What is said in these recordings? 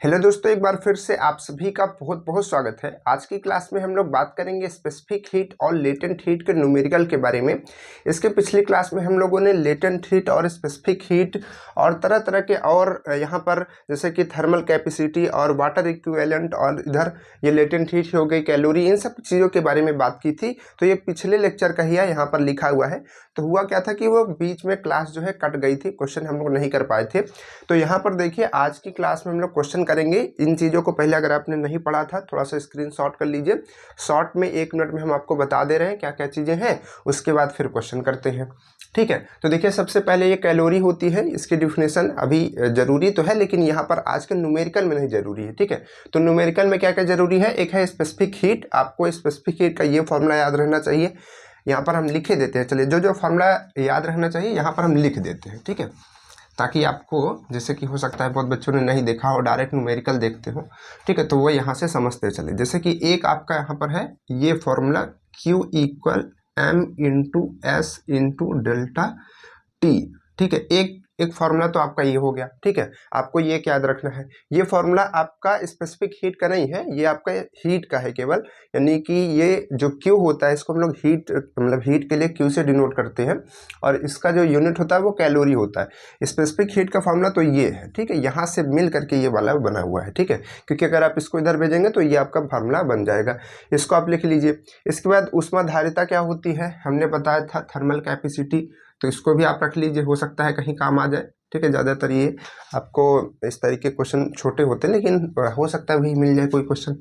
Hello दोस्तों, एक बार फिर से आप सभी का बहुत बहुत स्वागत है। आज की क्लास में हम लोग बात करेंगे स्पेसिफिक हीट और लेटेंट हीट के न्यूमेरिकल के बारे में। इसके पिछली क्लास में हम लोगों ने लेटेंट हीट और स्पेसिफिक हीट और तरह तरह के और यहाँ पर जैसे कि थर्मल कैपेसिटी और वाटर इक्विवेलेंट और इधर ये लेटेंट हीट हो गई, कैलोरी, इन सब चीज़ों के बारे में बात की थी। तो ये पिछले लेक्चर का ही है, यहाँ पर लिखा हुआ है। तो हुआ क्या था कि वो बीच में क्लास जो है कट गई थी, क्वेश्चन हम लोग नहीं कर पाए थे। तो यहाँ पर देखिए, आज की क्लास में हम लोग क्वेश्चन करेंगे। इन चीज़ों को पहले अगर आपने नहीं पढ़ा था, थोड़ा सा स्क्रीनशॉट कर लीजिए। शॉर्ट में 1 मिनट में हम आपको बता दे रहे हैं क्या क्या चीज़ें हैं, उसके बाद फिर क्वेश्चन करते हैं। ठीक है, तो देखिए सबसे पहले ये कैलोरी होती है। इसकी डिफिनेशन अभी जरूरी तो है, लेकिन यहाँ पर आज के न्यूमेरिकल में नहीं जरूरी है। ठीक है, तो न्यूमेरिकल में क्या क्या जरूरी है? एक है स्पेसिफिक हीट। आपको स्पेसिफिक हीट का ये फॉर्मूला याद रहना चाहिए। यहाँ पर हम लिखे देते हैं। चलिए, जो जो फॉर्मूला याद रहना चाहिए यहाँ पर हम लिख देते हैं। ठीक है, ताकि आपको, जैसे कि हो सकता है बहुत बच्चों ने नहीं देखा और डायरेक्ट न्यूमेरिकल देखते हो, ठीक है, तो वो यहाँ से समझते चले। जैसे कि एक आपका यहाँ पर है ये formula, Q equal M into S into delta T. ठीक है, एक फार्मूला तो आपका ये हो गया। ठीक है, आपको ये याद रखना है, ये फार्मूला आपका स्पेसिफिक हीट का नहीं है, ये आपका हीट का है केवल। यानी कि ये जो Q होता है, इसको हम लोग हीट, मतलब हीट के लिए Q से डिनोट करते हैं, और इसका जो यूनिट होता है वो कैलोरी होता है। स्पेसिफिक हीट का फार्मूला तो ये है। ठीक है, यहाँ से मिल करके ये वाला बना हुआ है। ठीक है, क्योंकि अगर आप इसको इधर भेजेंगे तो ये आपका फार्मूला बन जाएगा। इसको आप लिख लीजिए। इसके बाद ऊष्माधारिता क्या होती है, हमने बताया था थर्मल कैपेसिटी, तो इसको भी आप रख लीजिए, हो सकता है कहीं काम आ जाए। ठीक है, ज़्यादातर ये आपको इस तरीके क्वेश्चन छोटे होते हैं, लेकिन हो सकता है भी मिल जाए कोई क्वेश्चन।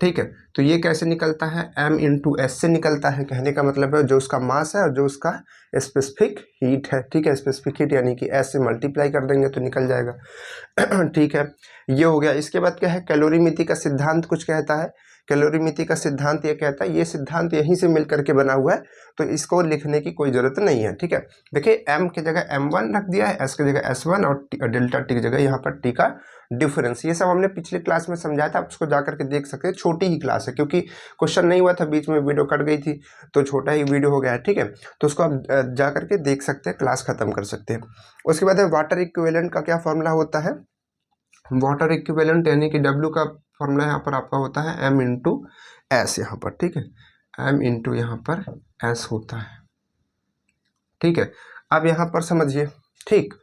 ठीक है, तो ये कैसे निकलता है? M इंटू एस से निकलता है। कहने का मतलब है जो उसका मास है और जो उसका स्पेसिफिक हीट है। ठीक है, स्पेसिफिक हीट यानी कि एस से मल्टीप्लाई कर देंगे तो निकल जाएगा। ठीक है, ये हो गया। इसके बाद क्या है? कैलोरीमिति का सिद्धांत कुछ कहता है। कैलोरीमिति का सिद्धांत ये कहता है, ये सिद्धांत यहीं से मिल करके बना हुआ है, तो इसको लिखने की कोई ज़रूरत नहीं है। ठीक है, देखिए M की जगह M1 रख दिया है, S की जगह S1 और डेल्टा टी की जगह यहाँ पर टी का डिफरेंस। ये सब हमने पिछले क्लास में समझाया था, आप उसको जा करके देख सकते हैं। छोटी ही क्लास है, क्योंकि क्वेश्चन नहीं हुआ था, बीच में वीडियो कट गई थी, तो छोटा ही वीडियो हो गया है। ठीक है, तो उसको आप जा करके देख सकते हैं, क्लास खत्म कर सकते हैं। उसके बाद है वाटर इक्विवेलेंट का क्या फॉर्मूला होता है? वाटर इक्विवेलेंट यानी कि W का फॉर्मूला यहाँ पर आपका होता है M इंटू एस यहाँ पर। ठीक है, M इंटू यहाँ पर S होता है। ठीक है, अब यहाँ पर समझिए। ठीक,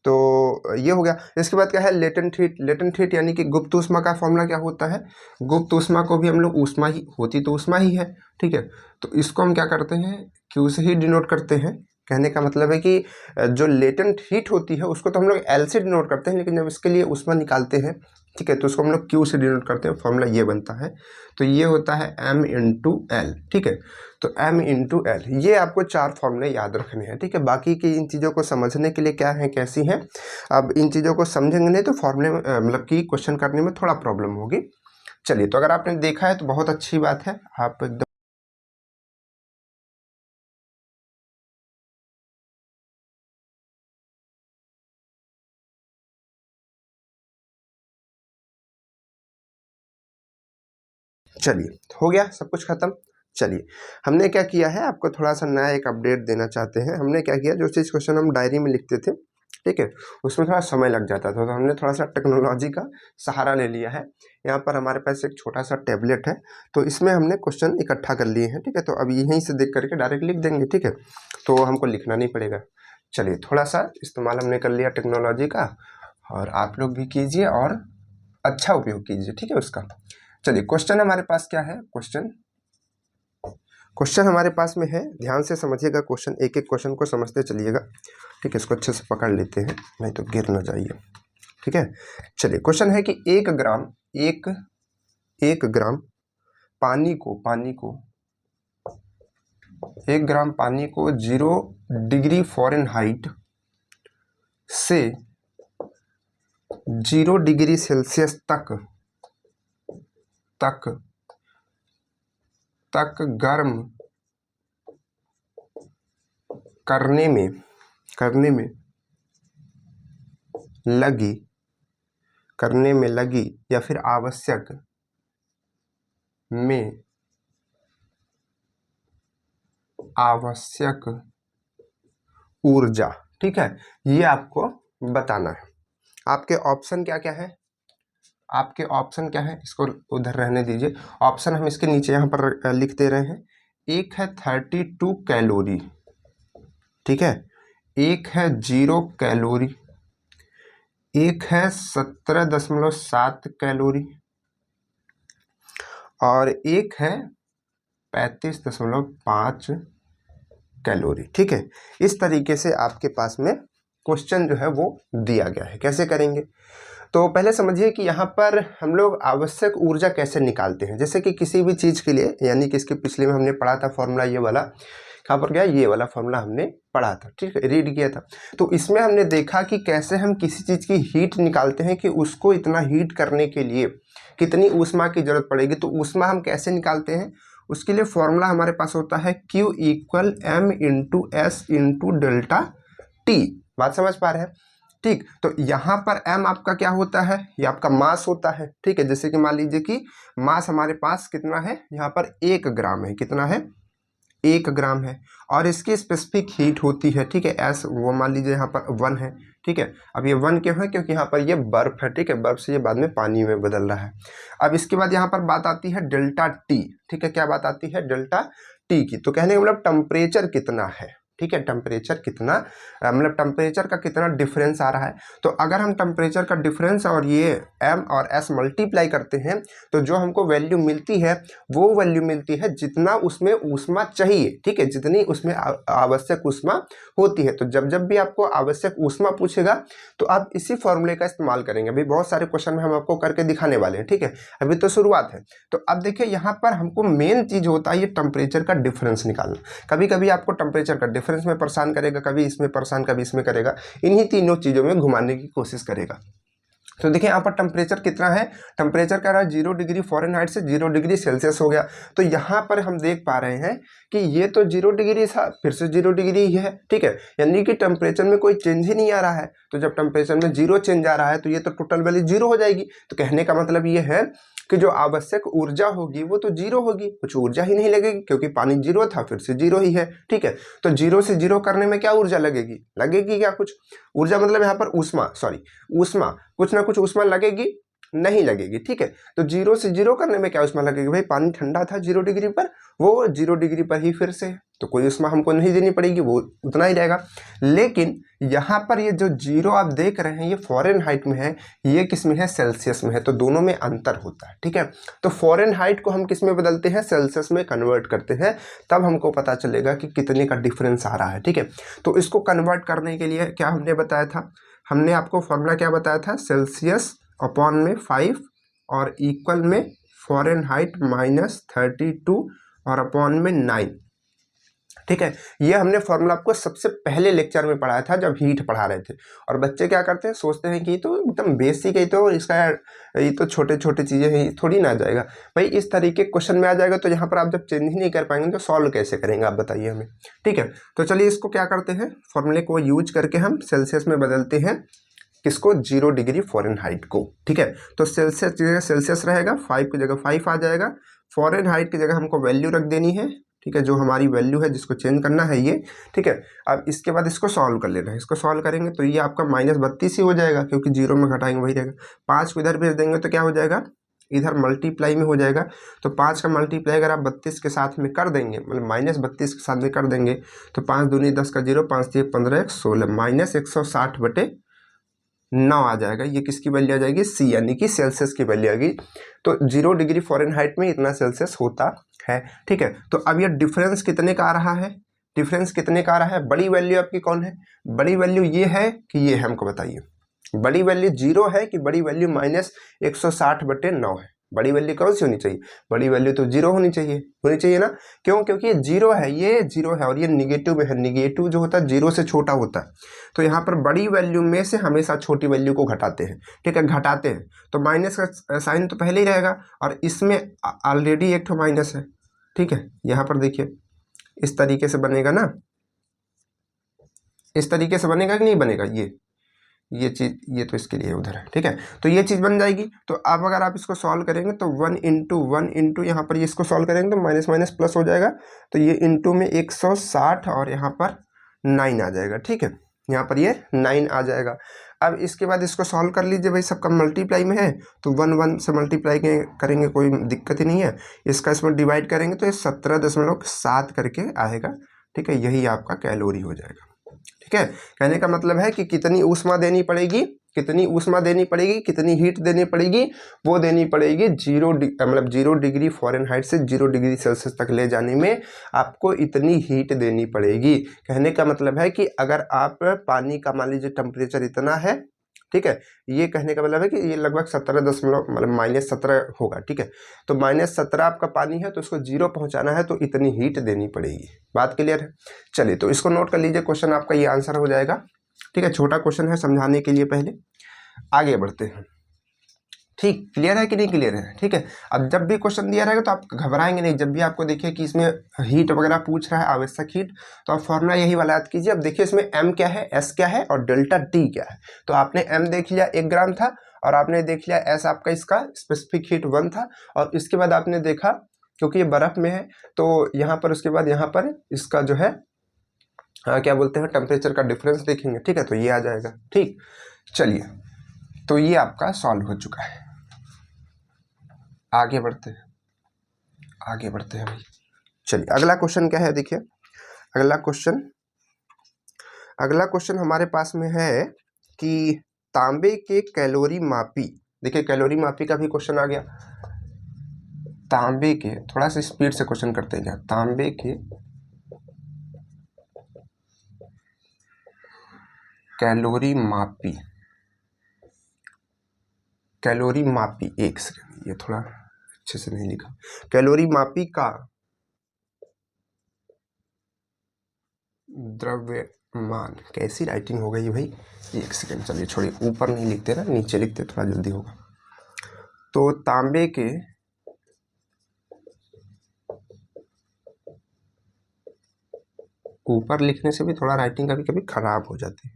तो ये हो गया। इसके बाद क्या है? Latent heat. लेटेंट हीट यानी कि गुप्त ऊष्मा का फॉर्मूला क्या होता है? गुप्त ऊष्मा को भी हम लोग ऊष्मा ही होती तो ऊष्मा ही है। ठीक है, तो इसको हम क्या करते हैं? Q से ही डिनोट करते हैं। कहने का मतलब है कि जो लेटेंट हीट होती है उसको तो हम लोग L से डिनोट करते हैं, लेकिन जब इसके लिए ऊष्मा निकालते हैं, ठीक है, तो उसको हम लोग Q से डिनोट करते हैं। फॉर्मूला ये बनता है। तो ये होता है M इंटू एल। ठीक है, तो M इंटू एल, ये आपको 4 फॉर्मूले याद रखने हैं। ठीक है, बाकी की इन चीज़ों को समझने के लिए क्या है, कैसी हैं, अब इन चीज़ों को समझेंगे नहीं तो फॉर्मूले मतलब कि क्वेश्चन करने में थोड़ा प्रॉब्लम होगी। चलिए, तो अगर आपने देखा है तो बहुत अच्छी बात है, आप एकदम चलिए, हो गया सब कुछ खत्म। चलिए, हमने क्या किया है, आपको थोड़ा सा नया एक अपडेट देना चाहते हैं। हमने क्या किया, जो चीज़ क्वेश्चन हम डायरी में लिखते थे, ठीक है, उसमें थोड़ा समय लग जाता था, तो हमने थोड़ा सा टेक्नोलॉजी का सहारा ले लिया है। यहाँ पर हमारे पास एक छोटा सा टैबलेट है, तो इसमें हमने क्वेश्चन इकट्ठा कर लिए हैं। ठीक है, तो अब यहीं से देख करके डायरेक्ट लिख देंगे। ठीक है, तो हमको लिखना नहीं पड़ेगा। चलिए, थोड़ा सा इस्तेमाल हमने कर लिया टेक्नोलॉजी का, और आप लोग भी कीजिए और अच्छा उपयोग कीजिए। ठीक है उसका। चलिए, क्वेश्चन हमारे पास क्या है? क्वेश्चन हमारे पास में है, ध्यान से समझिएगा क्वेश्चन, एक एक क्वेश्चन को समझते चलिएगा। ठीक है, इसको अच्छे से पकड़ लेते हैं, नहीं तो गिर ना जाइए। ठीक है, चलिए, क्वेश्चन है कि 1 ग्राम पानी को 0 डिग्री फ़ारेनहाइट से 0 डिग्री सेल्सियस तक गर्म करने में लगी या फिर आवश्यक ऊर्जा। ठीक है, ये आपको बताना है। आपके ऑप्शन क्या क्या है? आपके ऑप्शन क्या है, इसको उधर रहने दीजिए। ऑप्शन हम इसके नीचे यहाँ पर लिख दे रहे हैं। एक है 32 कैलोरी, ठीक है, एक है 0 कैलोरी, एक है 17.7 कैलोरी और एक है 35.5 कैलोरी, ठीक है। इस तरीके से आपके पास में क्वेश्चन जो है वो दिया गया है। कैसे करेंगे, तो पहले समझिए कि यहाँ पर हम लोग आवश्यक ऊर्जा कैसे निकालते हैं। जैसे कि किसी भी चीज़ के लिए, यानी कि इसके पिछले में हमने पढ़ा था फॉर्मूला, ये वाला कहाँ पर गया, ये वाला फॉर्मूला हमने पढ़ा था, ठीक है, रीड किया था। तो इसमें हमने देखा कि कैसे हम किसी चीज़ की हीट निकालते हैं, कि उसको इतना हीट करने के लिए कितनी ऊष्मा की जरूरत पड़ेगी। तो ऊष्मा हम कैसे निकालते हैं, उसके लिए फॉर्मूला हमारे पास होता है Q = m × S × delta T। बात समझ पा रहे हैं, ठीक। तो यहाँ पर m आपका क्या होता है, ये आपका मास होता है, ठीक है। जैसे कि मान लीजिए कि मास हमारे पास कितना है, यहाँ पर 1 ग्राम है, कितना है, 1 ग्राम है। और इसकी स्पेसिफिक हीट होती है, ठीक है, S वो मान लीजिए यहाँ पर 1 है, ठीक है। अब ये 1 क्यों है, क्योंकि यहाँ पर ये बर्फ है, ठीक है, बर्फ से ये बाद में पानी में बदल रहा है। अब इसके बाद यहाँ पर बात आती है डेल्टा टी, ठीक है, क्या बात आती है, डेल्टा टी की। तो कहने का मतलब टेम्परेचर कितना है, ठीक है, टेम्परेचर कितना, मतलब टेम्परेचर का कितना डिफरेंस आ रहा है। तो अगर हम टेम्परेचर का डिफरेंस और ये m और s मल्टीप्लाई करते हैं तो जो हमको वैल्यू मिलती है वो वैल्यू मिलती है जितना उसमें ऊष्मा चाहिए, ठीक है, जितनी उसमें आवश्यक ऊष्मा होती है। तो जब जब भी आपको आवश्यक ऊष्मा पूछेगा तो आप इसी फॉर्मूले का इस्तेमाल करेंगे। अभी बहुत सारे क्वेश्चन में हम आपको करके दिखाने वाले हैं, ठीक है, अभी तो शुरुआत है। तो अब देखिए यहाँ पर हमको मेन चीज होता है ये टेम्परेचर का डिफरेंस निकालना। कभी कभी आपको टेम्परेचर का डिफरेंस में परेशान करेगा, कभी इसमें परेशान, कभी इसमें करेगा, इन्हीं तीनों चीजों में घुमाने की कोशिश करेगा। तो देखिए यहाँ पर टेम्परेचर कितना है, टेम्परेचर कह रहा है 0 डिग्री फ़ारेनहाइट से 0 डिग्री सेल्सियस हो गया। तो यहाँ पर हम देख पा रहे हैं कि ये तो 0 डिग्री था, फिर से 0 डिग्री ही है, ठीक है, यानी कि टेम्परेचर में कोई चेंज ही नहीं आ रहा है। तो जब टेम्परेचर में 0 चेंज आ रहा है तो ये तो टोटल वैल्यू 0 हो जाएगी। तो कहने का मतलब ये है कि जो आवश्यक ऊर्जा होगी वो तो 0 होगी, कुछ ऊर्जा ही नहीं लगेगी, क्योंकि पानी 0 था, फिर से 0 ही है, ठीक है। तो 0 से 0 करने में क्या ऊर्जा लगेगी, लगेगी क्या कुछ ऊर्जा, मतलब यहाँ पर ऊष्मा, सॉरी ऊष्मा, कुछ ना कुछ ऊष्मा लगेगी, नहीं लगेगी, ठीक है। तो 0 से 0 करने में क्या ऊष्मा लगेगी, भाई पानी ठंडा था 0 डिग्री पर, वो 0 डिग्री पर ही फिर से, तो कोई ऊष्मा हमको नहीं देनी पड़ेगी, वो उतना ही रहेगा। लेकिन यहाँ पर ये जो 0 आप देख रहे हैं ये फ़ारेनहाइट में है, ये किस में है, सेल्सियस में है। तो दोनों में अंतर होता है, ठीक है। तो फ़ारेनहाइट को हम किस में बदलते हैं, सेल्सियस में कन्वर्ट करते हैं, तब हमको पता चलेगा कि कितने का डिफरेंस आ रहा है, ठीक है। तो इसको कन्वर्ट करने के लिए क्या हमने बताया था, हमने आपको फॉर्मूला क्या बताया था, सेल्सियस अपॉन में 5 और इक्वल में फ़ारेनहाइट -32 और अपॉन में 9, ठीक है। ये हमने फॉर्मूला आपको सबसे पहले लेक्चर में पढ़ाया था जब हीट पढ़ा रहे थे। और बच्चे क्या करते हैं, सोचते हैं कि ये तो एकदम बेसिक है, तो इसका ये तो छोटे छोटे चीज़ें हैं, थोड़ी ना आ जाएगा। भाई इस तरीके क्वेश्चन में आ जाएगा, तो यहाँ पर आप जब चेंज ही नहीं कर पाएंगे तो सॉल्व कैसे करेंगे, आप बताइए हमें, ठीक है। तो चलिए इसको क्या करते हैं, फॉर्मूले को यूज करके हम सेल्सियस में बदलते हैं, किसको, 0 डिग्री फ़ारेनहाइट को, ठीक है। तो सेल्सियस की जगह सेल्सियस रहेगा, 5 की जगह 5 आ जाएगा, फ़ारेनहाइट की जगह हमको वैल्यू रख देनी है, ठीक है, जो हमारी वैल्यू है जिसको चेंज करना है ये, ठीक है। अब इसके बाद इसको सॉल्व कर लेना है, इसको सॉल्व करेंगे तो ये आपका -32 ही हो जाएगा, क्योंकि 0 में घटाएंगे वही रहेगा। 5 को इधर भेज देंगे तो क्या हो जाएगा, इधर मल्टीप्लाई में हो जाएगा। तो 5 का मल्टीप्लाई अगर आप 32 के साथ में कर देंगे, मतलब -32 के साथ में कर देंगे तो 5 दूनी 10 का 0, 5 3 15 1 16 -160/9 आ जाएगा। ये किसकी वैल्यू आ जाएगी, सी, यानी कि सेल्सियस की वैल्यू आएगी। तो 0 डिग्री फ़ारेनहाइट में इतना सेल्सियस होता है, ठीक है। तो अब ये डिफरेंस कितने का आ रहा है, डिफरेंस कितने का आ रहा है, बड़ी वैल्यू आपकी कौन है, बड़ी वैल्यू ये है कि ये है, हमको बताइए बड़ी वैल्यू 0 है कि बड़ी वैल्यू -160/9 है, बड़ी वैल्यू कौन सी होनी चाहिए, बड़ी वैल्यू तो 0 होनी चाहिए ना। क्यों, क्योंकि ये 0 है, ये 0 है और ये निगेटिव में है, निगेटिव जो होता है 0 से छोटा होता है। तो यहाँ पर बड़ी वैल्यू में से हमेशा छोटी वैल्यू को घटाते हैं, ठीक है, घटाते हैं। तो माइनस का साइन तो पहले ही रहेगा, और इसमें ऑलरेडी एक तो माइनस है, ठीक है। यहाँ पर देखिए इस तरीके से बनेगा ना, इस तरीके से बनेगा कि नहीं बनेगा, ये चीज़, ये तो इसके लिए उधर है, ठीक है। तो ये चीज़ बन जाएगी। तो अब अगर आप इसको सॉल्व करेंगे तो 1 × 1 × यहाँ पर ये इसको सॉल्व करेंगे तो माइनस माइनस प्लस हो जाएगा। तो ये इंटू में 160 और यहाँ पर 9 आ जाएगा, ठीक है, यहाँ पर ये 9 आ जाएगा। अब इसके बाद इसको सॉल्व कर लीजिए भाई, सबका मल्टीप्लाई में है तो 1 से मल्टीप्लाई करेंगे, कोई दिक्कत ही नहीं है। इसका इसमें डिवाइड करेंगे तो ये 17.7 करके आएगा, ठीक है। यही आपका कैलोरी हो जाएगा, ठीक है। कहने का मतलब है कि कितनी ऊष्मा देनी पड़ेगी, कितनी ऊष्मा देनी पड़ेगी, कितनी हीट देनी पड़ेगी, वो देनी पड़ेगी 0 डिग्री फ़ारेनहाइट से 0 डिग्री सेल्सियस तक ले जाने में आपको इतनी हीट देनी पड़ेगी। कहने का मतलब है कि अगर आप पानी का मान लीजिए टेम्परेचर इतना है, ठीक है, ये कहने का मतलब है कि ये लगभग 17 होगा, ठीक है। तो -17 आपका पानी है तो उसको 0 पहुंचाना है तो इतनी हीट देनी पड़ेगी। बात क्लियर है? चलिए तो इसको नोट कर लीजिए, क्वेश्चन आपका ये आंसर हो जाएगा, ठीक है। छोटा क्वेश्चन है, समझाने के लिए पहले आगे बढ़ते हैं। ठीक, क्लियर है कि नहीं क्लियर है? ठीक है। अब जब भी क्वेश्चन दिया रहेगा तो आप घबराएंगे नहीं। जब भी आपको देखिए कि इसमें हीट वगैरह पूछ रहा है, आवश्यक हीट, तो आप फॉर्मूला यही वाला याद कीजिए। अब देखिए इसमें m क्या है, s क्या है और डेल्टा t क्या है। तो आपने m देख लिया 1 ग्राम था, और आपने देख लिया s आपका इसका स्पेसिफिक हीट 1 था, और इसके बाद आपने देखा क्योंकि ये बर्फ में है तो यहाँ पर, उसके बाद यहाँ पर इसका जो है क्या बोलते हैं, टेम्परेचर का डिफरेंस देखेंगे, ठीक है। तो ये आ जाएगा, ठीक। चलिए तो ये आपका सॉल्व हो चुका है। आगे बढ़ते हैं, आगे बढ़ते हैं भाई। चलिए अगला क्वेश्चन क्या है, देखिए अगला क्वेश्चन हमारे पास में है कि तांबे के कैलोरी मापी। देखिए कैलोरी मापी का भी क्वेश्चन आ गया। तांबे के, थोड़ा सा स्पीड से क्वेश्चन करते हैं क्या, तांबे के कैलोरी मापी, कैलोरी मापी, एक सेकंड, ये थोड़ा अच्छे से नहीं लिखा। कैलोरी मापी का द्रव्यमान, कैसी राइटिंग हो गई भाई, एक सेकंड, चलिए छोड़िए, ऊपर नहीं लिखते ना, नीचे लिखते थोड़ा जल्दी होगा। तो तांबे के ऊपर लिखने से भी थोड़ा राइटिंग कभी कभी खराब हो जाती है,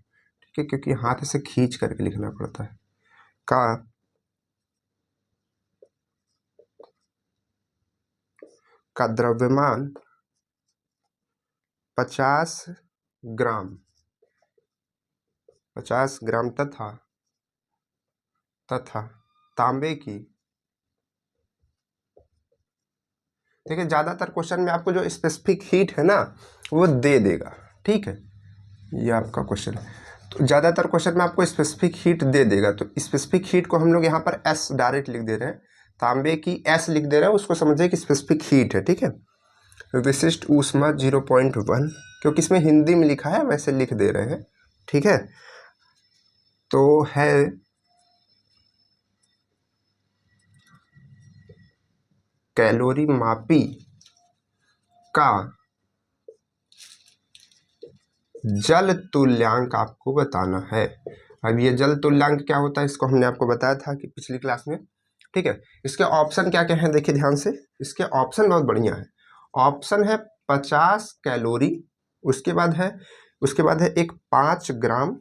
ठीक है, क्योंकि हाथ से खींच करके लिखना पड़ता है। का द्रव्यमान 50 ग्राम तथा तांबे की, देखिए ज़्यादातर क्वेश्चन में आपको जो स्पेसिफिक हीट है ना वो दे देगा, ठीक है। ये आपका क्वेश्चन है तो ज़्यादातर क्वेश्चन में आपको स्पेसिफिक हीट दे देगा। तो स्पेसिफिक हीट को हम लोग यहाँ पर S डायरेक्ट लिख दे रहे हैं, तांबे की S लिख दे रहे हैं, उसको समझिए कि स्पेसिफिक हीट है, ठीक है। विशिष्ट ऊष्मा 0.1, क्योंकि इसमें हिंदी में लिखा है वैसे लिख दे रहे हैं, ठीक है। तो है कैलोरी मापी का जल तुल्यांक आपको बताना है। अब ये जल तुल्यांक क्या होता है, इसको हमने आपको बताया था कि पिछली क्लास में, ठीक है। इसके ऑप्शन क्या क्या हैं, देखिए ध्यान से, इसके ऑप्शन बहुत बढ़िया है। ऑप्शन है 50 कैलोरी, उसके बाद है एक 5 ग्राम,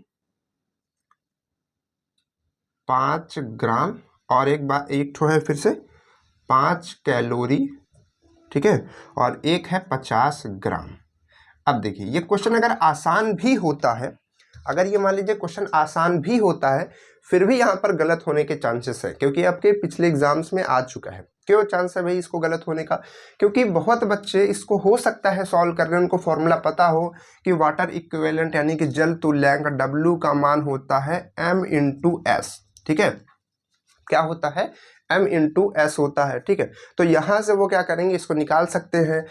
और एक ठो है फिर से 5 कैलोरी, ठीक है, और एक है 50 ग्राम। अब देखिए ये क्वेश्चन अगर आसान भी होता है, अगर ये मान लीजिए क्वेश्चन आसान भी होता है, फिर भी यहाँ पर गलत होने के चांसेस है, क्योंकि आपके पिछले एग्जाम्स में आ चुका है। क्यों चांस है भाई इसको गलत होने का, क्योंकि बहुत बच्चे इसको हो सकता है सॉल्व कर रहे हैं, उनको फॉर्मूला पता हो कि वाटर इक्विवेलेंट यानी कि जल तुल्यांक W का मान होता है m/s, ठीक है। क्या होता है, m/s होता है, ठीक है। तो यहाँ से वो क्या करेंगे, इसको निकाल सकते हैं,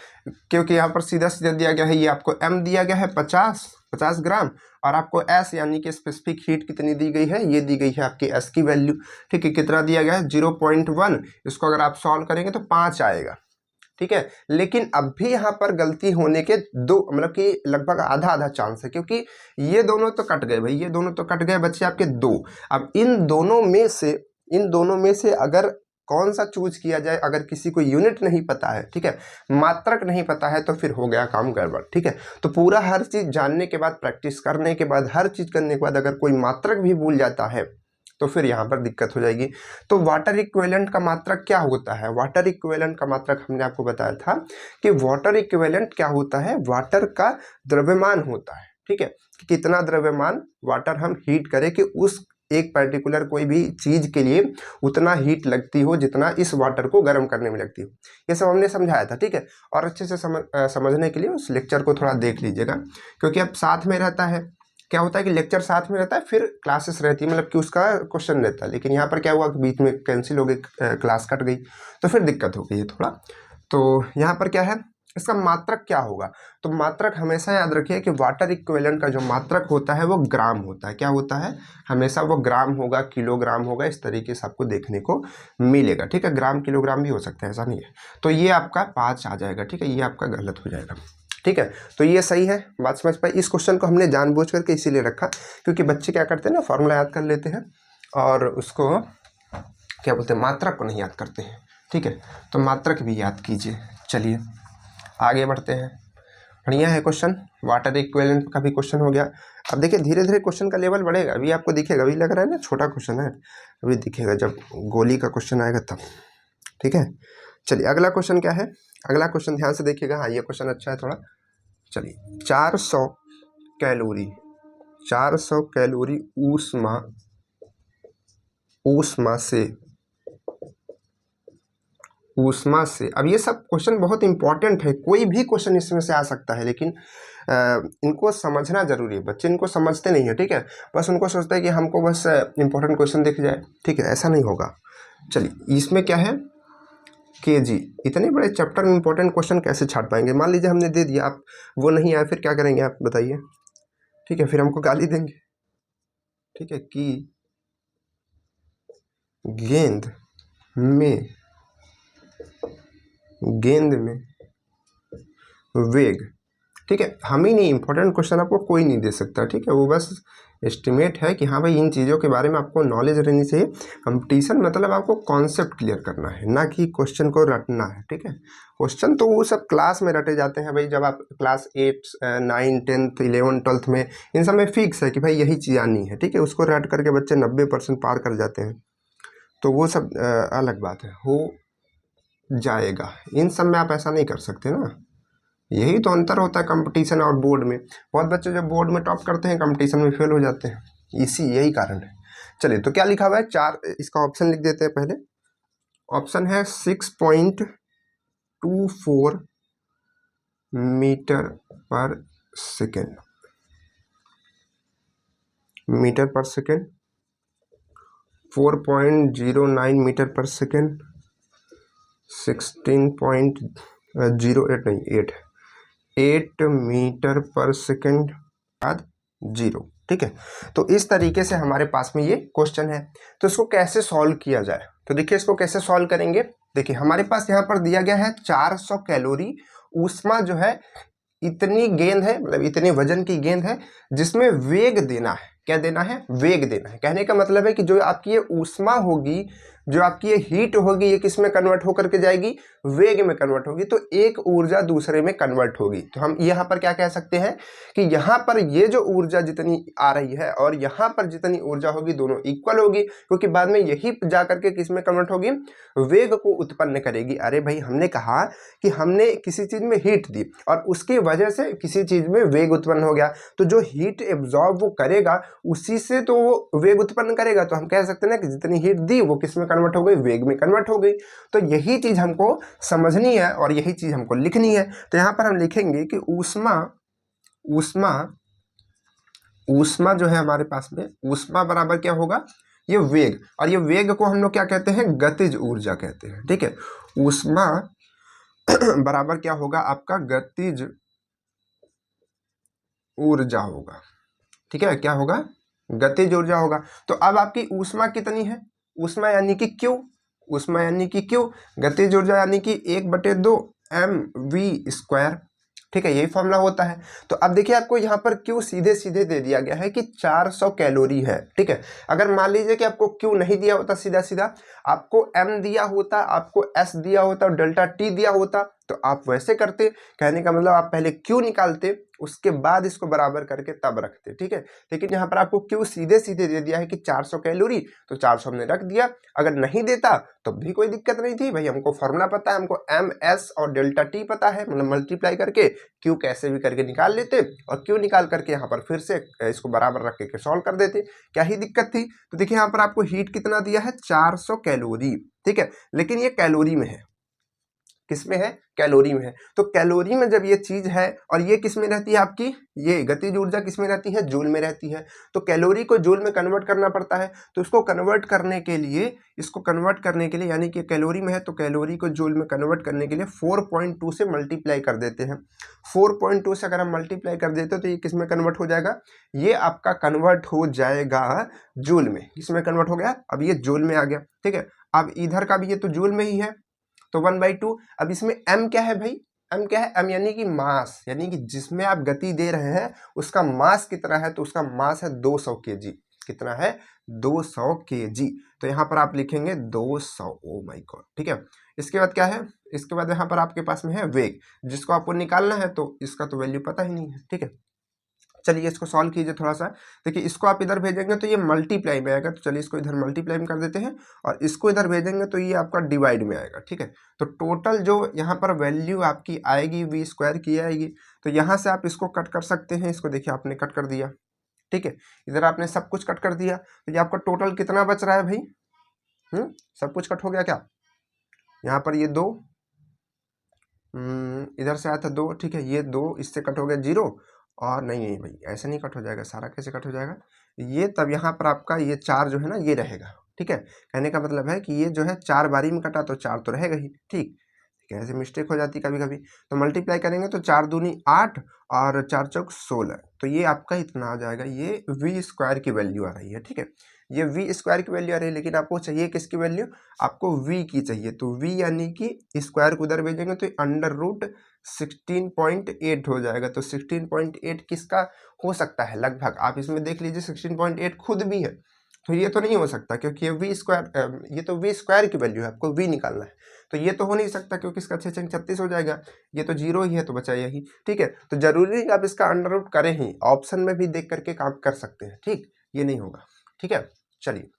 क्योंकि यहाँ पर सीधा सीधा दिया गया है, ये आपको m दिया गया है 50 ग्राम, और आपको s यानी कि स्पेसिफिक हीट कितनी दी गई है, ये दी गई है आपकी s की वैल्यू, ठीक है। कितना दिया गया है 0.1, इसको अगर आप सॉल्व करेंगे तो 5 आएगा, ठीक है। लेकिन अब भी यहाँ पर गलती होने के दो, मतलब कि लगभग आधा आधा चांस है, क्योंकि ये दोनों तो कट गए भाई, ये दोनों तो कट गए, बच्चे आपके 2। अब इन दोनों में से अगर कौन सा चूज किया जाए, अगर किसी को यूनिट नहीं पता है, ठीक है, मात्रक नहीं पता है, तो फिर हो गया काम गड़बड़, ठीक है। तो पूरा हर चीज़ जानने के बाद, प्रैक्टिस करने के बाद, हर चीज़ करने के बाद अगर कोई मात्रक भी भूल जाता है तो फिर यहाँ पर दिक्कत हो जाएगी। तो वाटर इक्विवेलेंट का मात्रक क्या होता है, वाटर इक्विवेलेंट का मात्रक हमने आपको बताया था कि वाटर इक्विवेलेंट क्या होता है, वाटर का द्रव्यमान होता है, ठीक है, कि कितना द्रव्यमान वाटर हम हीट करें कि उस एक पर्टिकुलर कोई भी चीज़ के लिए उतना हीट लगती हो जितना इस वाटर को गर्म करने में लगती हो। ये सब हमने समझाया था, ठीक है। और अच्छे से समझने के लिए उस लेक्चर को थोड़ा देख लीजिएगा, क्योंकि अब साथ में रहता है, क्या होता है कि लेक्चर साथ में रहता है, फिर क्लासेस रहती है, मतलब कि उसका क्वेश्चन रहता है। लेकिन यहाँ पर क्या हुआ कि बीच में कैंसिल हो गई, क्लास कट गई, तो फिर दिक्कत हो गई है थोड़ा। तो यहाँ पर क्या है, इसका मात्रक क्या होगा, तो मात्रक हमेशा याद रखिए कि वाटर इक्विवेलेंट का जो मात्रक होता है वो ग्राम होता है। क्या होता है, हमेशा वो ग्राम होगा, किलोग्राम होगा, इस तरीके से आपको देखने को मिलेगा, ठीक है। ग्राम किलोग्राम भी हो सकता है, ऐसा नहीं है। तो ये आपका 5 आ जाएगा, ठीक है, ये आपका गलत हो जाएगा, ठीक है। तो ये सही है, बात समझ पाई। इस क्वेश्चन को हमने जानबूझ करके इसीलिए रखा क्योंकि बच्चे क्या करते हैं ना, फॉर्मूला याद कर लेते हैं और उसको क्या बोलते हैं, मात्रक को नहीं याद करते हैं, ठीक है। तो मात्रक भी याद कीजिए। चलिए आगे बढ़ते हैं। बढ़िया है क्वेश्चन, वाटर इक्विवेलेंट का भी क्वेश्चन हो गया। अब देखिए धीरे धीरे क्वेश्चन का लेवल बढ़ेगा, अभी आपको दिखेगा, अभी लग रहा है ना छोटा क्वेश्चन है, अभी दिखेगा जब गोली का क्वेश्चन आएगा तब, ठीक है। चलिए अगला क्वेश्चन क्या है, अगला क्वेश्चन ध्यान से देखिएगा। हाँ ये क्वेश्चन अच्छा है थोड़ा। चलिए 400 कैलोरी, 400 कैलोरी ऊष्मा से, अब ये सब क्वेश्चन बहुत इंपॉर्टेंट है, कोई भी क्वेश्चन इसमें से आ सकता है, लेकिन इनको समझना जरूरी है। बच्चे इनको समझते नहीं है, ठीक है, बस उनको सोचता है कि हमको बस इंपॉर्टेंट क्वेश्चन दिख जाए, ठीक है, ऐसा नहीं होगा। चलिए इसमें क्या है, केजी, इतने बड़े चैप्टर में इंपॉर्टेंट क्वेश्चन कैसे छाड़ पाएंगे। मान लीजिए हमने दे दिया, आप वो नहीं आए, फिर क्या करेंगे आप बताइए, ठीक है, फिर हमको गाली देंगे, ठीक है। कि गेंद में वेग, ठीक है, हम ही नहीं, इंपॉर्टेंट क्वेश्चन आपको कोई नहीं दे सकता, ठीक है। वो बस एस्टिमेट है कि हाँ भाई इन चीज़ों के बारे में आपको नॉलेज रहनी चाहिए। कंपटीशन मतलब आपको कॉन्सेप्ट क्लियर करना है, ना कि क्वेश्चन को रटना है, ठीक है। क्वेश्चन तो वो सब क्लास में रटे जाते हैं भाई, जब आप क्लास 8, 9, 10th, 11, 12th में, इन सब में फिक्स है कि भाई यही चीज़ आनी है, ठीक है। उसको रट करके बच्चे 90% पार कर जाते हैं, तो वो सब अलग बात है, हो जाएगा। इन सब में आप ऐसा नहीं कर सकते ना, यही तो अंतर होता है कंपटीशन और बोर्ड में। बहुत बच्चे जब बोर्ड में टॉप करते हैं कंपटीशन में फेल हो जाते हैं, यही कारण है। चलिए तो क्या लिखा हुआ है, 4, इसका ऑप्शन लिख देते हैं पहले। ऑप्शन है 6.24 मीटर पर सेकेंड, मीटर पर सेकेंड, 4.09 मीटर पर सेकेंड, 16.08 नहीं 8 मीटर पर सेकेंड बाद 0, ठीक है। तो इस तरीके से हमारे पास में ये क्वेश्चन है। तो इसको कैसे सॉल्व किया जाए, तो देखिए इसको कैसे सॉल्व करेंगे। देखिए हमारे पास यहाँ पर दिया गया है 400 कैलोरी ऊष्मा जो है, इतनी गेंद है, मतलब इतने वजन की गेंद है जिसमें वेग देना है। क्या देना है, वेग देना है। कहने का मतलब है कि जो आपकी ये ऊष्मा होगी, जो आपकी ये हीट होगी, ये किस में कन्वर्ट होकर के जाएगी, वेग में कन्वर्ट होगी। तो एक ऊर्जा दूसरे में कन्वर्ट होगी। तो हम यहाँ पर क्या कह सकते हैं कि यहाँ पर ये जो ऊर्जा जितनी आ रही है और यहाँ पर जितनी ऊर्जा होगी, दोनों इक्वल होगी, क्योंकि बाद में यही जा करके किस में कन्वर्ट होगी, वेग को उत्पन्न करेगी। अरे भाई हमने कहा कि हमने किसी चीज में हीट दी और उसकी वजह से किसी चीज में वेग उत्पन्न हो गया, तो जो हीट एब्जॉर्ब वो करेगा उसी से तो वो वेग उत्पन्न करेगा। तो हम कह सकते हैं ना कि जितनी हीट दी वो किस में कन्वर्ट हो गई, वेग में कन्वर्ट हो गई। तो यही चीज हमको समझनी है और यही चीज हमको लिखनी है। तो यहाँ पर हम लिखेंगे कि ऊष्मा जो है हमारे पास में, ऊष्मा बराबर क्या होगा, ये वेग, और ये वेग को हम लोग क्या कहते हैं, गतिज ऊर्जा कहते हैं, ठीक है। ऊष्मा बराबर क्या होगा आपका, गतिज ऊर्जा होगा, ठीक है। क्या होगा, गतिज ऊर्जा होगा। तो अब आपकी ऊष्मा कितनी है, ऊष्मा यानी कि क्यू, ऊष्मा यानी कि क्यू, गतिज ऊर्जा यानी कि 1/2 mv², ठीक है, यही फॉर्मूला होता है। तो अब देखिए आपको यहाँ पर क्यू सीधे सीधे दे दिया गया है कि 400 कैलोरी है, ठीक है। अगर मान लीजिए कि आपको क्यू नहीं दिया होता, सीधा सीधा आपको m दिया होता, आपको s दिया होता और डेल्टा t दिया होता, तो आप वैसे करते। कहने का मतलब आप पहले क्यू निकालते उसके बाद इसको बराबर करके तब रखते, ठीक है। लेकिन यहाँ पर आपको क्यों सीधे सीधे दे दिया है कि 400 कैलोरी, तो 400 हमने रख दिया। अगर नहीं देता तो भी कोई दिक्कत नहीं थी भाई, हमको फॉर्मूला पता है, हमको एम एस और डेल्टा टी पता है, मतलब मल्टीप्लाई करके क्यू कैसे भी करके निकाल लेते और क्यू निकाल करके यहाँ पर फिर से इसको बराबर रख के सॉल्व कर देते, क्या ही दिक्कत थी। तो देखिए यहाँ पर आपको हीट कितना दिया है, 400 कैलोरी, ठीक है। लेकिन ये कैलोरी में है, किसमें है, कैलोरी में है। तो कैलोरी में जब ये चीज है और ये किस में रहती है आपकी, ये गतिज ऊर्जा किस में रहती है, जूल में रहती है। तो कैलोरी को जूल में कन्वर्ट करना पड़ता है। तो इसको कन्वर्ट करने के लिए, यानी कि कैलोरी में है तो कैलोरी को जूल में कन्वर्ट करने के लिए 4.2 से मल्टीप्लाई कर देते हैं। 4.2 से अगर हम मल्टीप्लाई कर देते हैं तो ये किस में कन्वर्ट हो जाएगा, ये आपका कन्वर्ट हो जाएगा जूल में। किसमें कन्वर्ट हो गया, अब ये जूल में आ गया, ठीक है। अब इधर का भी ये तो जूल में ही है, तो 1/2। अब इसमें m क्या है भाई, m क्या है, m यानी कि मास, यानी कि जिसमें आप गति दे रहे हैं उसका मास कितना है, तो उसका मास है 200 kg। कितना है, 200 kg। तो यहाँ पर आप लिखेंगे 200, ओ माय गॉड, ठीक है। इसके बाद क्या है, इसके बाद यहाँ पर आपके पास में है वेग, जिसको आपको निकालना है, तो इसका तो वैल्यू पता ही नहीं है, ठीक है। चलिए इसको सॉल्व कीजिए थोड़ा सा। देखिए इसको आप इधर भेजेंगे तो ये मल्टीप्लाई में आएगा, तो चलिए इसको इधर मल्टीप्लाई में कर देते हैं, और इसको इधर भेजेंगे तो ये आपका डिवाइड में आएगा, ठीक है। तो टोटल जो यहाँ पर वैल्यू आपकी आएगी v स्क्वायर की आएगी। तो यहाँ से आप इसको कट कर सकते हैं, इसको देखिए आपने कट कर दिया, ठीक है। इधर आपने सब कुछ कट कर दिया, तो ये आपका टोटल कितना बच रहा है भाई, सब कुछ कट हो गया क्या, यहाँ पर ये 2, इधर से आया था 2, ठीक है। ये 2 इससे कट हो गया 0, और नहीं भाई ऐसे नहीं कट हो जाएगा, सारा कैसे कट हो जाएगा ये, तब यहाँ पर आपका ये 4 जो है ना ये रहेगा, ठीक है। कहने का मतलब है कि ये जो है 4 बारी में कटा तो 4 तो रहेगा ही, ठीक। कैसे मिस्टेक हो जाती कभी कभी। तो मल्टीप्लाई करेंगे तो 4 दूनी 8 और 4 चौक 16, तो ये आपका इतना आ जाएगा, ये v स्क्वायर की वैल्यू आ रही है, ठीक है। ये v स्क्वायर की वैल्यू आ रही है, लेकिन आपको चाहिए किसकी वैल्यू, आपको v की चाहिए। तो v यानी कि स्क्वायर को उधर भेजेंगे तो √16.8 हो जाएगा। तो 16.8 किसका हो सकता है, लगभग आप इसमें देख लीजिए 16.8 खुद भी है, तो ये तो नहीं हो सकता क्योंकि ये v स्क्वायर, ये तो v स्क्वायर की वैल्यू है, आपको v निकालना है। तो ये तो हो नहीं सकता क्योंकि इसका 6 36 हो जाएगा, ये तो 0 ही है, तो बचा यही, ठीक है। तो जरूरी नहीं कि आप इसका अंडर रूट करें ही, ऑप्शन में भी देख करके काम कर सकते हैं, ठीक, ये नहीं होगा, ठीक है। चलिए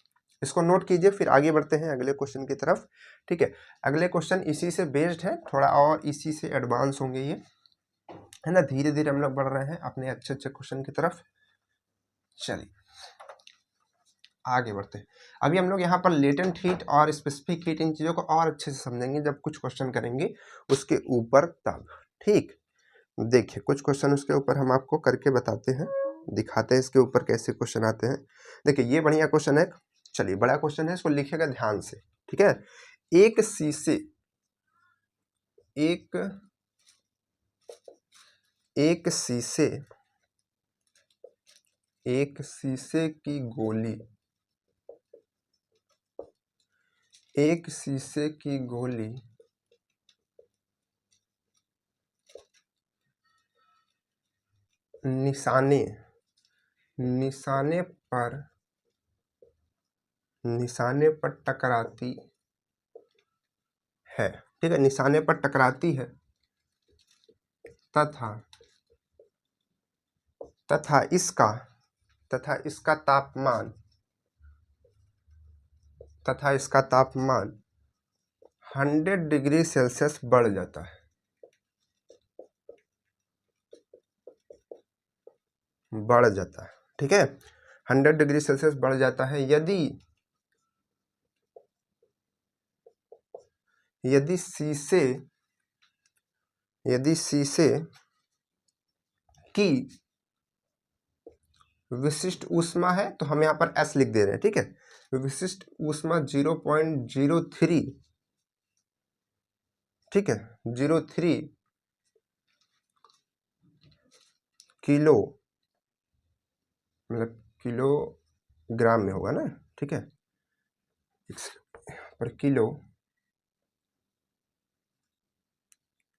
इसको नोट कीजिए, फिर आगे बढ़ते हैं अगले क्वेश्चन की तरफ, ठीक है। अगले क्वेश्चन इसी से बेस्ड है, थोड़ा और इसी से एडवांस होंगे ये, है ना। धीरे धीरे हम लोग बढ़ रहे हैं अपने अच्छे अच्छे क्वेश्चन की तरफ। चलिए आगे बढ़ते हैं। अभी हम लोग यहाँ पर लेटेंट हीट और स्पेसिफिक हीट, इन चीज़ों को और अच्छे से समझेंगे जब कुछ क्वेश्चन करेंगे उसके ऊपर तब, ठीक। देखिए कुछ क्वेश्चन उसके ऊपर हम आपको करके बताते हैं, दिखाते हैं इसके ऊपर कैसे क्वेश्चन आते हैं। देखिए ये बढ़िया क्वेश्चन है, चलिए बड़ा क्वेश्चन है, इसको लिखिएगा ध्यान से, ठीक है। एक शीशे एक शीशे एक शीशे की गोली, एक शीशे की गोली निशाने पर टकराती है, ठीक है, निशाने पर टकराती है तथा इसका तापमान 100 डिग्री सेल्सियस बढ़ जाता है, ठीक है। 100 डिग्री सेल्सियस बढ़ जाता है यदि शीशे की विशिष्ट ऊष्मा है, तो हम यहाँ पर S लिख दे रहे हैं, ठीक है। विशिष्ट ऊष्मा 0.03, ठीक है, 03 किलो, मतलब किलोग्राम में होगा ना, ठीक है, पर किलो,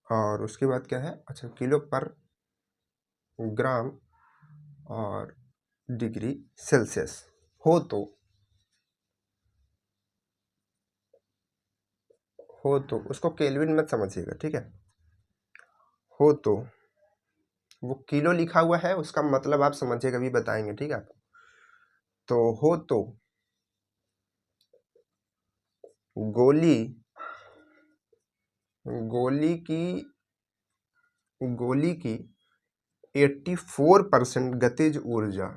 और उसके बाद क्या है, अच्छा किलो पर ग्राम और डिग्री सेल्सियस हो तो उसको केल्विन मत समझिएगा, ठीक है। हो तो वो किलो लिखा हुआ है, उसका मतलब आप समझिएगा, अभी बताएंगे, ठीक है आपको। तो हो तो गोली की 84% गतिज ऊर्जा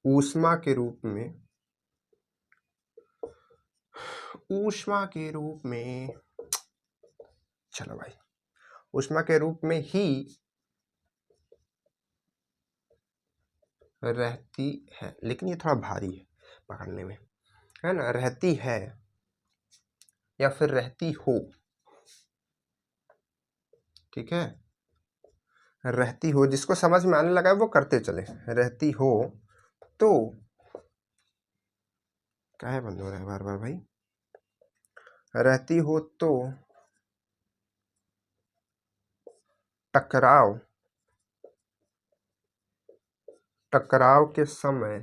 ऊष्मा के रूप में चलो भाई, ऊष्मा के रूप में ही रहती है। लेकिन ये थोड़ा भारी है पकड़ने में, है ना। रहती है या फिर रहती हो, ठीक है। रहती हो, जिसको समझ में आने लगा है वो करते चले। रहती हो तो क्या है, बंद हो रहा है बार बार भाई। रहती हो तो टकराव के समय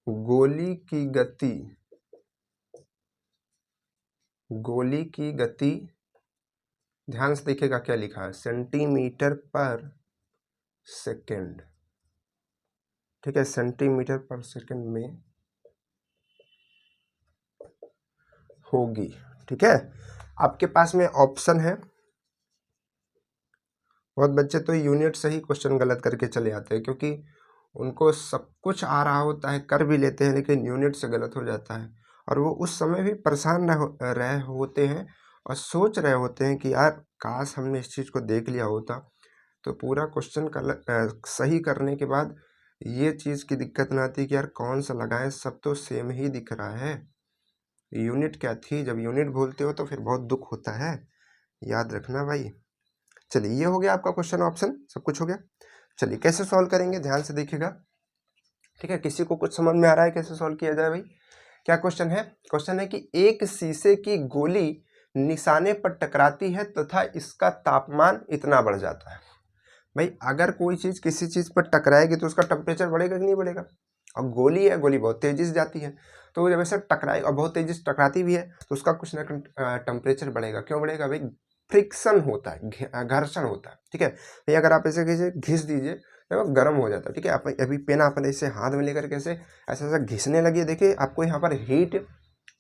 गोली की गति, ध्यान से देखिएगा क्या लिखा है, सेंटीमीटर पर सेकंड, ठीक है। सेंटीमीटर पर सेकंड में होगी, ठीक है। आपके पास में ऑप्शन है। बहुत बच्चे तो यूनिट से ही क्वेश्चन गलत करके चले आते हैं, क्योंकि उनको सब कुछ आ रहा होता है, कर भी लेते हैं, लेकिन यूनिट से गलत हो जाता है। और वो उस समय भी परेशान रहे होते हैं और सोच रहे होते हैं कि यार काश हमने इस चीज़ को देख लिया होता। तो पूरा क्वेश्चन सही करने के बाद ये चीज़ की दिक्कत ना आती कि यार कौन सा लगाएं, सब तो सेम ही दिख रहा है। यूनिट क्या थी, जब यूनिट भूलते हो तो फिर बहुत दुख होता है, याद रखना भाई। चलिए, ये हो गया आपका क्वेश्चन, ऑप्शन सब कुछ हो गया। चलिए कैसे सॉल्व करेंगे, ध्यान से देखिएगा, ठीक है। किसी को कुछ समझ में आ रहा है कैसे सॉल्व किया जाए भाई? क्या क्वेश्चन है? क्वेश्चन है कि एक शीशे की गोली निशाने पर टकराती है तथा इसका तापमान इतना बढ़ जाता है। भाई अगर कोई चीज किसी चीज पर टकराएगी तो उसका टेम्परेचर बढ़ेगा कि नहीं बढ़ेगा? और गोली है, गोली बहुत तेजी से जाती है, तो जब ऐसे टकराए और बहुत तेजी से टकराती भी है तो उसका कुछ ना टेम्परेचर बढ़ेगा। क्यों बढ़ेगा भाई? फ्रिक्शन होता है, घर्षण होता है, ठीक है। भाई अगर आप ऐसे किसी घिस दीजिए तो गर्म हो जाता है, ठीक है। आप अभी पेन आपने ऐसे हाथ में लेकर के ऐसे ऐसा घिसने लगी, देखिए आपको यहाँ पर हीट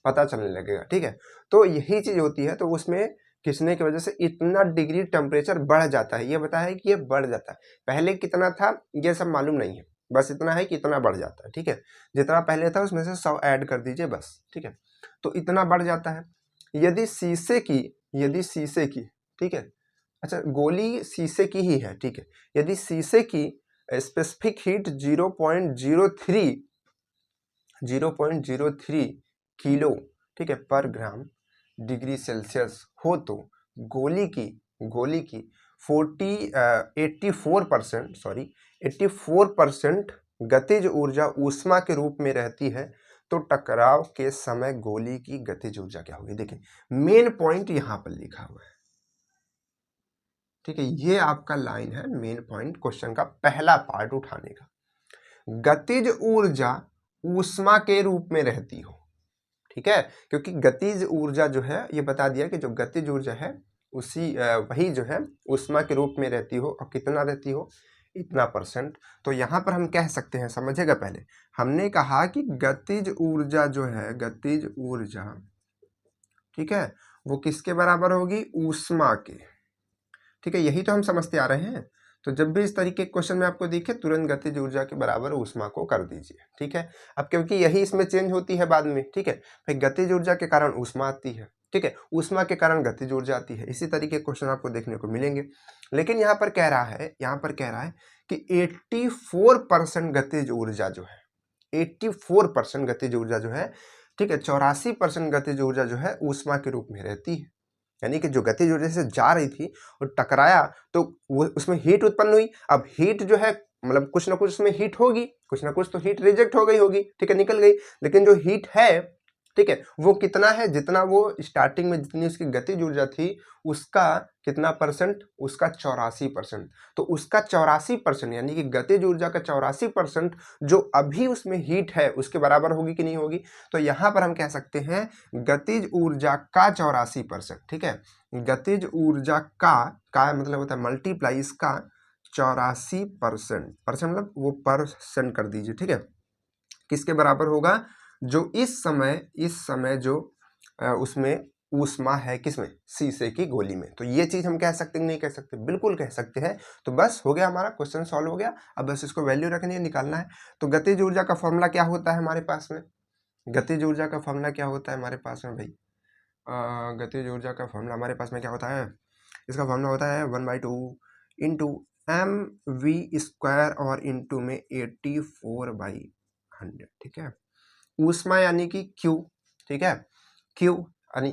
पता चलने लगेगा, ठीक है। तो यही चीज होती है, तो उसमें घिसने की वजह से इतना डिग्री टेम्परेचर बढ़ जाता है। ये बताया है कि ये बढ़ जाता है, पहले कितना था ये सब मालूम नहीं है, बस इतना है कि इतना बढ़ जाता है, ठीक है। जितना पहले था उसमें से 100 ऐड कर दीजिए बस, ठीक है। तो इतना बढ़ जाता है। यदि शीशे की, ठीक है, अच्छा गोली शीशे की ही है, ठीक है। यदि शीशे की स्पेसिफिक हीट 0.03 किलो, ठीक है, पर ग्राम डिग्री सेल्सियस हो तो गोली की 84% गतिज ऊर्जा ऊष्मा के रूप में रहती है, तो टकराव के समय गोली की गतिज ऊर्जा क्या होगी? देखिए मेन पॉइंट यहां पर लिखा हुआ है, ठीक है। ये आपका लाइन है, मेन पॉइंट क्वेश्चन का पहला पार्ट उठाने का। गतिज ऊर्जा ऊष्मा के रूप में रहती हो, ठीक है। क्योंकि गतिज ऊर्जा जो है, ये बता दिया कि जो गतिज ऊर्जा है वही जो है ऊष्मा के रूप में रहती हो, और कितना रहती हो? इतना परसेंट। तो यहां पर हम कह सकते हैं, समझेगा, पहले हमने कहा कि गतिज ऊर्जा जो है, गतिज ऊर्जा, ठीक है, वो किसके बराबर होगी? ऊष्मा के, ठीक है। यही तो हम समझते आ रहे हैं। तो जब भी इस तरीके के क्वेश्चन में आपको दिखे, तुरंत गतिज ऊर्जा के बराबर ऊष्मा को कर दीजिए, ठीक है। अब क्योंकि यही इसमें चेंज होती है बाद में, ठीक है, भाई गतिज ऊर्जा के कारण ऊष्मा आती है, ठीक है, ऊष्मा के कारण गतिज ऊर्जा आती है। इसी तरीके के क्वेश्चन आपको देखने को मिलेंगे। लेकिन यहाँ पर कह रहा है कि 84% गतिज ऊर्जा जो है, 84% गतिज ऊर्जा जो है, ठीक है, 84% गतिज ऊर्जा जो है ऊष्मा के रूप में रहती है। यानी कि जो गतिज ऊर्जा से जा रही थी और टकराया तो वो उसमें हीट उत्पन्न हुई। अब हीट जो है, मतलब कुछ ना कुछ उसमें हीट होगी, कुछ ना कुछ तो हीट रिजेक्ट हो गई होगी, ठीक है, निकल गई। लेकिन जो हीट है ठीक है, वो कितना है, जितना वो स्टार्टिंग में जितनी उसकी गतिज ऊर्जा थी उसका कितना परसेंट, उसका 84%। तो उसका 84% यानी कि गतिज ऊर्जा का 84% जो अभी उसमें हीट है उसके बराबर होगी कि नहीं होगी। तो यहाँ पर हम कह सकते हैं गतिज ऊर्जा का 84%। ठीक है, गतिज ऊर्जा का मतलब होता है मल्टीप्लाई इसका 84%, परसेंट मतलब वो परसेंट कर दीजिए। ठीक है, किसके बराबर होगा, जो इस समय जो उसमें ऊष्मा है, किसमें, शीशे की गोली में। तो ये चीज हम कह सकते हैं नहीं कह सकते, बिल्कुल कह सकते हैं। तो बस हो गया, हमारा क्वेश्चन सॉल्व हो गया। अब बस इसको वैल्यू रखनी है, निकालना है। तो गतिज ऊर्जा का फॉर्मूला क्या होता है हमारे पास में, गतिज ऊर्जा का फॉर्मूला क्या होता है हमारे पास में भाई, गतिज ऊर्जा का फॉर्मूला हमारे पास में क्या होता है, इसका फॉर्मूला होता है 1/2 इंटू mv² और इंटू में 84/100। ठीक है, ऊष्मा यानी कि Q। ठीक है, Q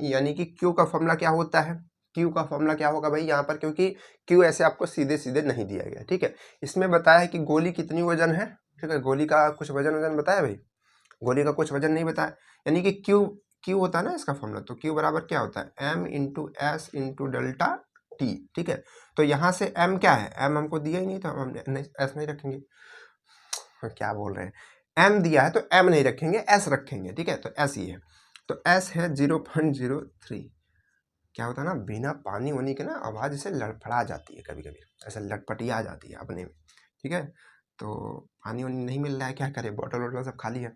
यानी कि Q का फॉर्मूला क्या होता है, Q का फॉर्मूला क्या होगा भाई यहाँ पर, क्योंकि Q ऐसे आपको सीधे सीधे नहीं दिया गया। ठीक है, इसमें बताया है कि गोली कितनी वजन है। ठीक है, गोली का कुछ वजन बताया भाई, गोली का कुछ वजन नहीं बताया, यानी कि Q होता है ना इसका फॉर्मूला। तो Q बराबर क्या होता है, m into S into delta T. ठीक है, तो यहाँ से m क्या है, m हमको दिया ही नहीं तो हम एस नहीं रखेंगे, क्या बोल रहे हैं, m दिया है तो m नहीं रखेंगे, s रखेंगे। ठीक है, तो s ही है, तो s है 0.03। क्या होता है ना, बिना पानी वानी के ना आवाज़ ऐसे लड़फड़ा जाती है, कभी कभी ऐसे लटपटिया जाती है अपने में। ठीक है, तो पानी वानी नहीं मिल रहा है, क्या करे, बॉटल वॉटल सब खाली है।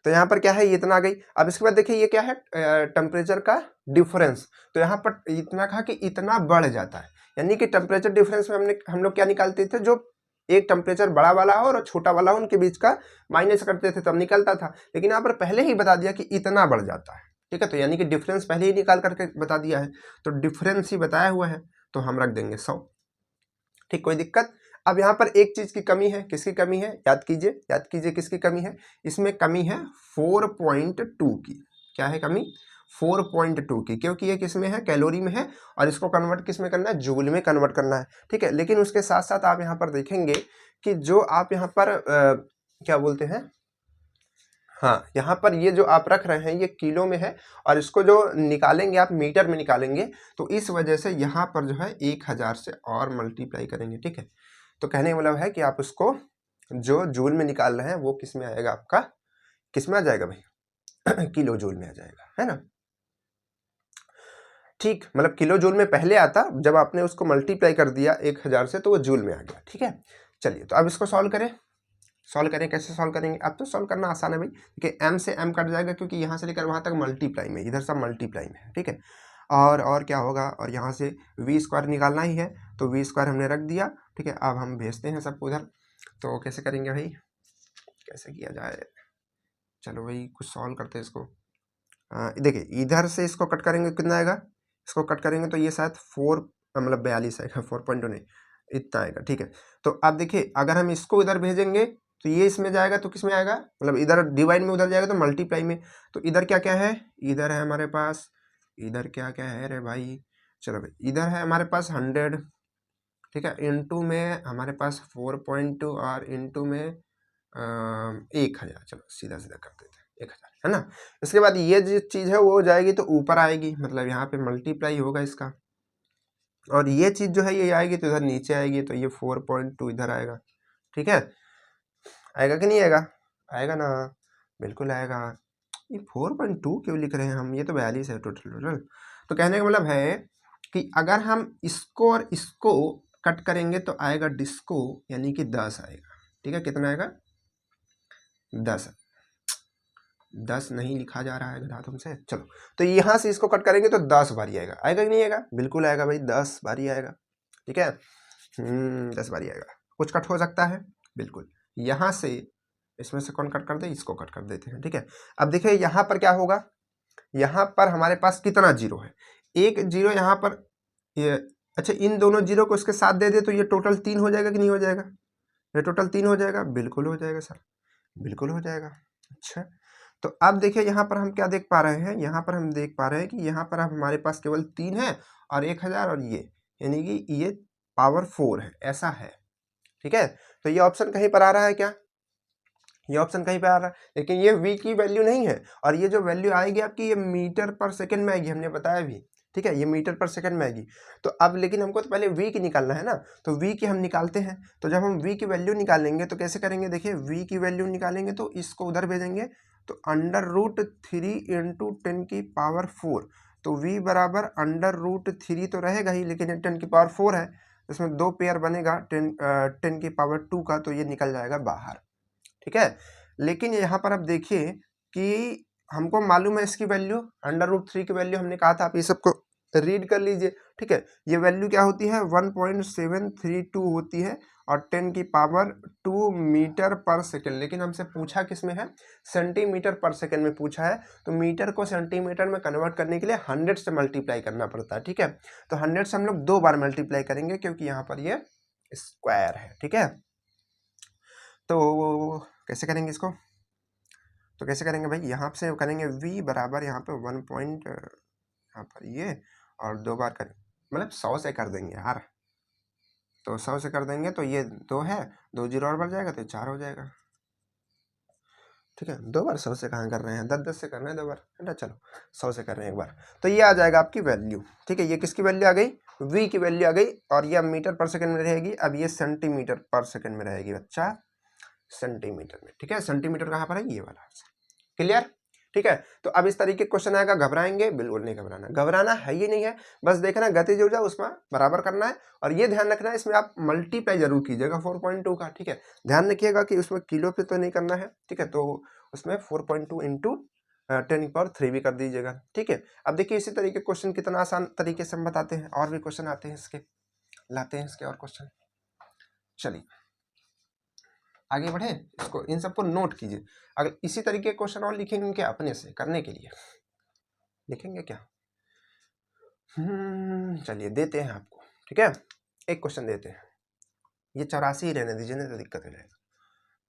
तो यहाँ पर क्या है, ये इतना आ गई। अब इसके बाद देखिए ये क्या है, टेम्परेचर का डिफरेंस। तो यहाँ पर इतना कहा कि इतना बढ़ जाता है, यानी कि टेम्परेचर डिफरेंस में हम लोग क्या निकालते थे, जो एक टेम्परेचर बड़ा वाला हो और छोटा वाला हो उनके बीच का माइनस करते थे तब निकलता था। लेकिन यहाँ पर पहले ही बता दिया कि इतना बढ़ जाता है। ठीक है, तो यानी कि डिफरेंस पहले ही निकाल करके बता दिया है, तो डिफरेंस ही बताया हुआ है तो हम रख देंगे 100। ठीक, कोई दिक्कत। अब यहाँ पर एक चीज की कमी है, किसकी कमी है, याद कीजिए किसकी कमी है, इसमें कमी है 4.2 की। क्या है कमी, 4.2 की, क्योंकि ये किस में है, कैलोरी में है, और इसको कन्वर्ट किस में करना है, जूल में कन्वर्ट करना है। ठीक है, लेकिन उसके साथ साथ आप यहाँ पर देखेंगे कि जो आप यहाँ पर क्या बोलते हैं, हाँ, यहाँ पर ये जो आप रख रहे हैं ये किलो में है, और इसको जो निकालेंगे आप मीटर में निकालेंगे, तो इस वजह से यहाँ पर जो है 1000 से और मल्टीप्लाई करेंगे। ठीक है, तो कहने का मतलब है कि आप उसको जो जूल में निकाल रहे हैं वो किस में आएगा, आपका किस में आ जाएगा भाई किलो जूल में आ जाएगा, है ना। ठीक, मतलब किलो जूल में पहले आता, जब आपने उसको मल्टीप्लाई कर दिया 1000 से तो वो जूल में आ गया। ठीक है, चलिए तो अब इसको सॉल्व करें, कैसे सॉल्व करेंगे। अब तो सॉल्व करना आसान है भाई, क्योंकि m से m कट जाएगा, क्योंकि यहाँ से लेकर वहाँ तक मल्टीप्लाई में, इधर सब मल्टीप्लाई में है। ठीक है, और क्या होगा, और यहाँ से v² निकालना ही है, तो v² हमने रख दिया। ठीक है, अब हम भेजते हैं सबको उधर। तो कैसे करेंगे भाई, कैसे किया जाए, चलो भाई कुछ सॉल्व करते हैं इसको। देखिए इधर से इसको कट करेंगे कितना आएगा, इसको कट करेंगे तो ये शायद 4 मतलब 42 आएगा, 4.2 नहीं, इतना आएगा। ठीक है, तो अब देखिए अगर हम इसको इधर भेजेंगे तो ये इसमें जाएगा तो किस में आएगा, मतलब इधर डिवाइड में, उधर जाएगा तो मल्टीप्लाई में। तो इधर क्या क्या है, इधर है हमारे पास, इधर क्या क्या है रे भाई, चलो भाई इधर है हमारे पास 100। ठीक है, इंटू में हमारे पास 4.2 और इंटू में 1000, चलो सीधा सीधा कर देते हैं 1000, है ना। इसके बाद ये जो चीज़ है वो जाएगी तो ऊपर आएगी, मतलब यहाँ पे मल्टीप्लाई होगा इसका, और ये चीज़ जो है ये आएगी तो इधर नीचे आएगी, तो ये 4.2 इधर आएगा। ठीक है, आएगा कि नहीं आएगा, आएगा ना, बिल्कुल आएगा। ये 4.2 क्यों लिख रहे हैं हम, ये तो 42 है टोटल। तो कहने का मतलब है कि अगर हम इसको और इसको कट करेंगे तो आएगा डिस्को, यानी कि 10 आएगा। ठीक है, कितना आएगा, 10 नहीं लिखा जा रहा है गधा तुमसे। चलो, तो यहाँ से इसको कट करेंगे तो 10 बारी आएगा, आएगा कि नहीं आएगा, बिल्कुल आएगा भाई, 10 बारी आएगा। ठीक है, 10 बारी आएगा। कुछ कट हो सकता है, बिल्कुल। यहाँ से इसमें से कौन कट कर दे, इसको कट कर देते हैं। ठीक है, अब देखिए यहाँ पर क्या होगा, यहाँ पर हमारे पास कितना जीरो है, एक जीरो यहाँ पर, ये अच्छा इन दोनों जीरो को इसके साथ दे दे तो ये टोटल 3 हो जाएगा कि नहीं हो जाएगा, ये टोटल 3 हो जाएगा, बिल्कुल हो जाएगा सर, बिल्कुल हो जाएगा। अच्छा, तो अब देखिए यहाँ पर हम क्या देख पा रहे हैं, यहाँ पर हम देख पा रहे हैं कि यहाँ पर अब हमारे पास केवल 3 है और 1000 और ये, यानी कि ये पावर 4 है, ऐसा है। ठीक है, तो ये ऑप्शन कहीं पर आ रहा है क्या, ये ऑप्शन कहीं पे आ रहा है, लेकिन ये v की वैल्यू नहीं है, और ये जो वैल्यू आएगी आपकी ये मीटर पर सेकंड में आएगी, हमने बताया भी, ठीक है, ये मीटर पर सेकंड में आएगी। तो अब लेकिन हमको तो पहले v की निकालना है ना, तो v की हम निकालते हैं। तो जब हम v की वैल्यू निकालेंगे तो कैसे करेंगे, देखिए v की वैल्यू निकालेंगे तो इसको उधर भेजेंगे, तो √3 इंटू 10⁴, तो v बराबर √3 तो रहेगा ही, लेकिन 10⁴ है, इसमें 2 पेयर बनेगा 10⁻² का, तो ये निकल जाएगा बाहर, ठीक है। लेकिन यहाँ पर आप देखिए कि हमको मालूम है इसकी वैल्यू, √3 की वैल्यू हमने कहा था, आप ये सबको रीड कर लीजिए, ठीक है। ये वैल्यू क्या होती है, 1.732 होती है, और 10⁻² मीटर पर सेकेंड, लेकिन हमसे पूछा किस में है, सेंटीमीटर पर सेकेंड में पूछा है, तो मीटर को सेंटीमीटर में कन्वर्ट करने के लिए 100 से मल्टीप्लाई करना पड़ता है, ठीक है। तो 100 से हम लोग 2 बार मल्टीप्लाई करेंगे, क्योंकि यहाँ पर ये स्क्वायर है, ठीक है। तो कैसे करेंगे इसको, तो कैसे करेंगे भाई, यहाँ से करेंगे v बराबर यहाँ पे 1 पॉइंट यहाँ पर ये, और 2 बार करें, मतलब 100 से कर देंगे यार, तो 100 से कर देंगे, तो ये 2 है, 2 जीरो और बढ़ जाएगा तो 4 हो जाएगा, ठीक है। 2 बार 100 से कहाँ कर रहे हैं, 10-10 से करना है 2 बार, है ना, चलो 100 से कर रहे हैं एक बार, तो ये आ जाएगा आपकी वैल्यू, ठीक है। ये किसकी वैल्यू आ गई, v की वैल्यू आ गई, और ये मीटर पर सेकंड में रहेगी, अब ये सेंटीमीटर पर सेकंड में रहेगी बच्चा, सेंटीमीटर में, ठीक है। सेंटीमीटर कहाँ पर है, ये वाला, क्लियर, ठीक है। तो अब इस तरीके क्वेश्चन आएगा, घबराएंगे बिल्कुल नहीं, घबराना, घबराना है ही नहीं है, बस देखना गतिज ऊर्जा उसमें बराबर करना है, और ये ध्यान रखना है इसमें आप मल्टीप्लाई जरूर कीजिएगा 4.2 का, ठीक है। ध्यान रखिएगा कि उसमें किलो पे तो नहीं करना है, ठीक है, तो उसमें 4.2 इंटू 10⁻³ भी कर दीजिएगा, ठीक है। अब देखिए इसी तरीके क्वेश्चन कितना आसान तरीके से हम बताते हैं, और भी क्वेश्चन आते हैं इसके, लाते हैं इसके और क्वेश्चन, चलिए आगे बढ़े, इसको इन सबको नोट कीजिए। अगर इसी तरीके क्वेश्चन और लिखेंगे क्या अपने से करने के लिए, लिखेंगे क्या, चलिए देते हैं आपको, ठीक है। एक क्वेश्चन देते हैं, ये 84 ही रहने दीजिए, नहीं तो दिक्कत हो जाएगा,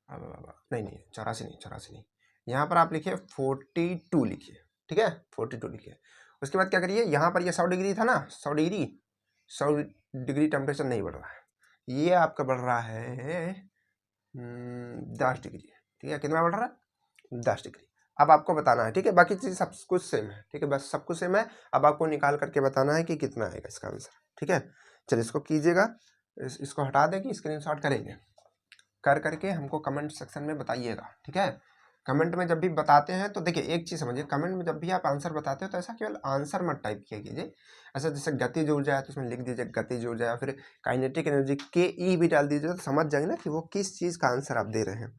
अब नहीं 84 नहीं, यहाँ पर आप लिखिए 42 लिखिए, ठीक है, 42 लिखिए। उसके बाद क्या करिए, यहाँ पर ये 100 डिग्री था ना, 100 डिग्री टेम्परेचर नहीं बढ़ रहा है, ये आपका बढ़ रहा है 10 डिग्री, ठीक है। कितना बढ़ रहा है, 10 डिग्री। अब आपको बताना है, ठीक है, बाकी चीज़ सब कुछ सेम है, ठीक है, बस सब कुछ सेम है, अब आपको निकाल करके बताना है कि कितना आएगा इसका आंसर, ठीक है। चलिए इसको कीजिएगा, इसको हटा देंगे, स्क्रीनशॉट करेंगे, कर करके हमको कमेंट सेक्शन में बताइएगा, ठीक है। कमेंट में जब भी बताते हैं तो देखिए एक चीज़ समझिए, कमेंट में जब भी आप आंसर बताते हो तो ऐसा केवल आंसर मत टाइप किया कीजिए, ऐसा जैसे गतिज ऊर्जा है तो उसमें लिख दीजिए गतिज ऊर्जा, या फिर काइनेटिक एनर्जी के भी डाल दीजिए, तो समझ जाएंगे ना कि वो किस चीज़ का आंसर आप दे रहे हैं,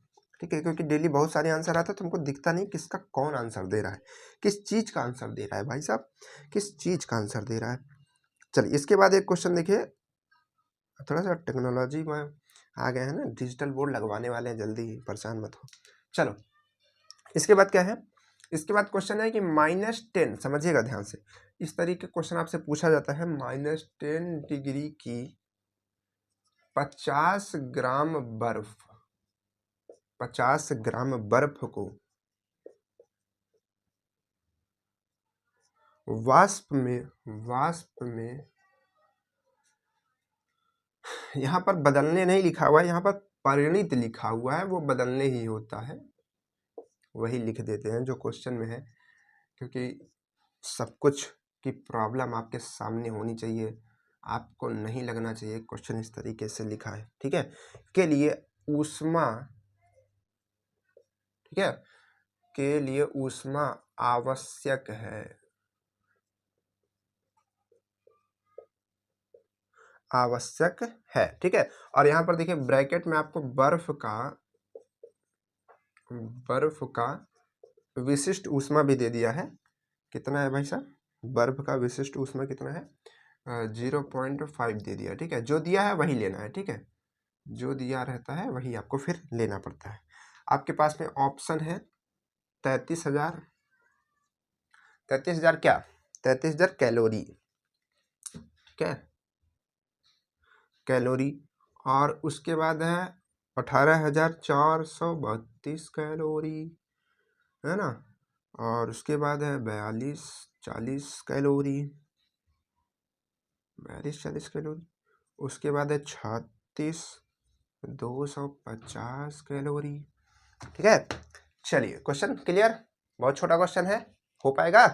ठीक है। क्योंकि डेली बहुत सारे आंसर आते हैं तो हमको दिखता नहीं किसका कौन आंसर दे रहा है, किस चीज़ का आंसर दे रहा है भाई साहब, किस चीज़ का आंसर दे रहा है। चलिए इसके बाद एक क्वेश्चन देखिए, थोड़ा सा टेक्नोलॉजी में आ गए हैं ना, डिजिटल बोर्ड लगवाने वाले हैं, जल्दी ही, परेशान मत हो। चलो इसके बाद क्या है, इसके बाद क्वेश्चन है कि -10, समझिएगा ध्यान से, इस तरीके क्वेश्चन आपसे पूछा जाता है, -10 डिग्री की 50 ग्राम बर्फ, 50 ग्राम बर्फ को वाष्प में यहाँ पर बदलने नहीं लिखा हुआ है, यहाँ पर परिणित लिखा हुआ है, वो बदलने ही होता है, वही लिख देते हैं जो क्वेश्चन में है, क्योंकि सब कुछ की प्रॉब्लम आपके सामने होनी चाहिए, आपको नहीं लगना चाहिए क्वेश्चन इस तरीके से लिखा है, ठीक है। के लिए ऊष्मा, ठीक है, के लिए ऊष्मा आवश्यक है, आवश्यक है, ठीक है। और यहाँ पर देखिए ब्रैकेट में आपको बर्फ का विशिष्ट ऊष्मा भी दे दिया है, कितना है भाई साहब, बर्फ का विशिष्ट ऊष्मा कितना है, 0.5 दे दिया, ठीक है। जो दिया है वही लेना है, ठीक है, जो दिया रहता है वही आपको फिर लेना पड़ता है। आपके पास में ऑप्शन है 33,000, 33,000 क्या, 33,000 कैलोरी, ठीक है, कैलोरी, और उसके बाद है 18,432 कैलोरी, है ना, और उसके बाद है 42-40 कैलोरी, 42-40 कैलोरी, उसके बाद है 36,250 कैलोरी, ठीक है, चलिए क्वेश्चन क्लियर, बहुत छोटा क्वेश्चन है, हो पाएगा,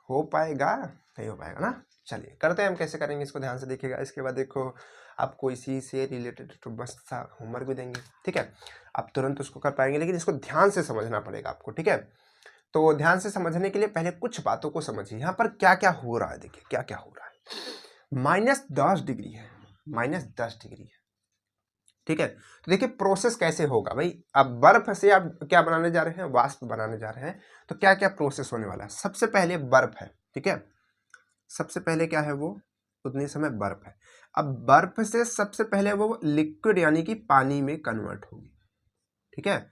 हो पाएगा, नहीं हो पाएगा ना। चलिए करते हैं हम, कैसे करेंगे इसको ध्यान से देखिएगा। इसके बाद देखो आपको इसी से रिलेटेड तो बस सा होमवर्क भी देंगे, ठीक है, आप तुरंत उसको कर पाएंगे, लेकिन इसको ध्यान से समझना पड़ेगा आपको, ठीक है। तो ध्यान से समझने के लिए पहले कुछ बातों को समझिए, यहाँ पर क्या क्या हो रहा है, देखिए क्या क्या हो रहा है। -10 डिग्री है, -10 डिग्री है, ठीक है। तो देखिए प्रोसेस कैसे होगा भाई, अब बर्फ से आप क्या बनाने जा रहे हैं, वाष्प बनाने जा रहे हैं, तो क्या क्या प्रोसेस होने वाला है। सबसे पहले बर्फ है, ठीक है, सबसे पहले क्या है वो, उतनी समय बर्फ है। अब बर्फ से सबसे पहले वो लिक्विड यानी कि पानी में कन्वर्ट होगी, ठीक है,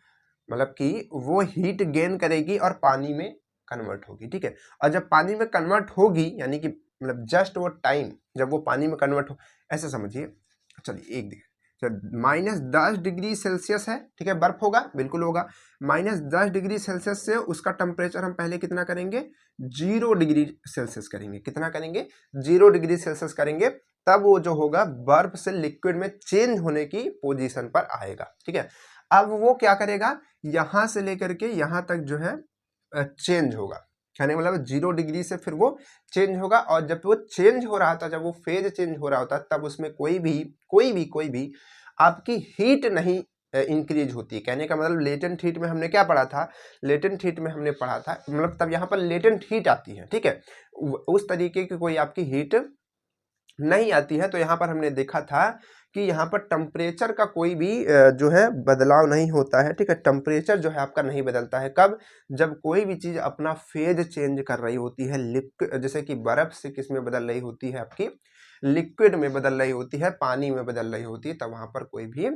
मतलब कि वो हीट गेन करेगी और पानी में कन्वर्ट होगी, ठीक है। और जब पानी में कन्वर्ट होगी यानी कि मतलब जस्ट वो टाइम जब वो पानी में कन्वर्ट हो, ऐसे समझिए। चलिए एक देखिए, -10 डिग्री सेल्सियस है, ठीक है, बर्फ होगा, बिल्कुल होगा। -10 डिग्री सेल्सियस से उसका टेम्परेचर हम पहले कितना करेंगे, 0 डिग्री सेल्सियस करेंगे, कितना करेंगे, 0 डिग्री सेल्सियस करेंगे, तब वो जो होगा बर्फ से लिक्विड में चेंज होने की पोजीशन पर आएगा, ठीक है। अब वो क्या करेगा, यहां से लेकर के यहां तक जो है चेंज होगा, कहने मतलब 0 डिग्री से फिर वो चेंज होगा। और जब वो चेंज हो रहा था, जब वो फेज चेंज हो रहा होता, तब उसमें कोई भी आपकी हीट नहीं इंक्रीज होती है। कहने का मतलब लेटेंट हीट में हमने क्या पढ़ा था, लेटेंट हीट में हमने पढ़ा था, मतलब तब यहाँ पर लेटेंट हीट आती है, ठीक है, उस तरीके की कोई आपकी हीट नहीं आती है। तो यहाँ पर हमने देखा था कि यहाँ पर टेम्परेचर का कोई भी जो है बदलाव नहीं होता है, ठीक है, टेम्परेचर जो है आपका नहीं बदलता है। कब, जब कोई भी चीज अपना फेज चेंज कर रही होती है, लिक्विड जैसे कि बर्फ से किस में बदल रही होती है, आपकी लिक्विड में बदल रही होती है, पानी में बदल रही होती है, तब वहां पर कोई भी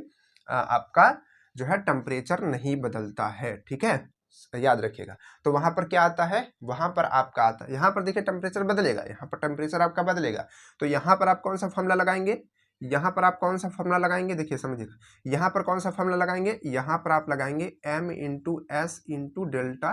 आपका जो है टेम्परेचर नहीं बदलता है, ठीक है, याद रखिएगा। तो वहां पर क्या आता है, वहां पर आपका आता है, यहाँ पर देखिए टेम्परेचर बदलेगा, यहाँ पर टेम्परेचर आपका बदलेगा। तो यहाँ पर आप कौन सा फॉर्मूला लगाएंगे, यहाँ पर आप कौन सा फॉर्मूला लगाएंगे, देखिए समझिएगा, यहाँ पर कौन सा फॉर्मूला लगाएंगे, यहाँ पर आप लगाएंगे m×s×डेल्टा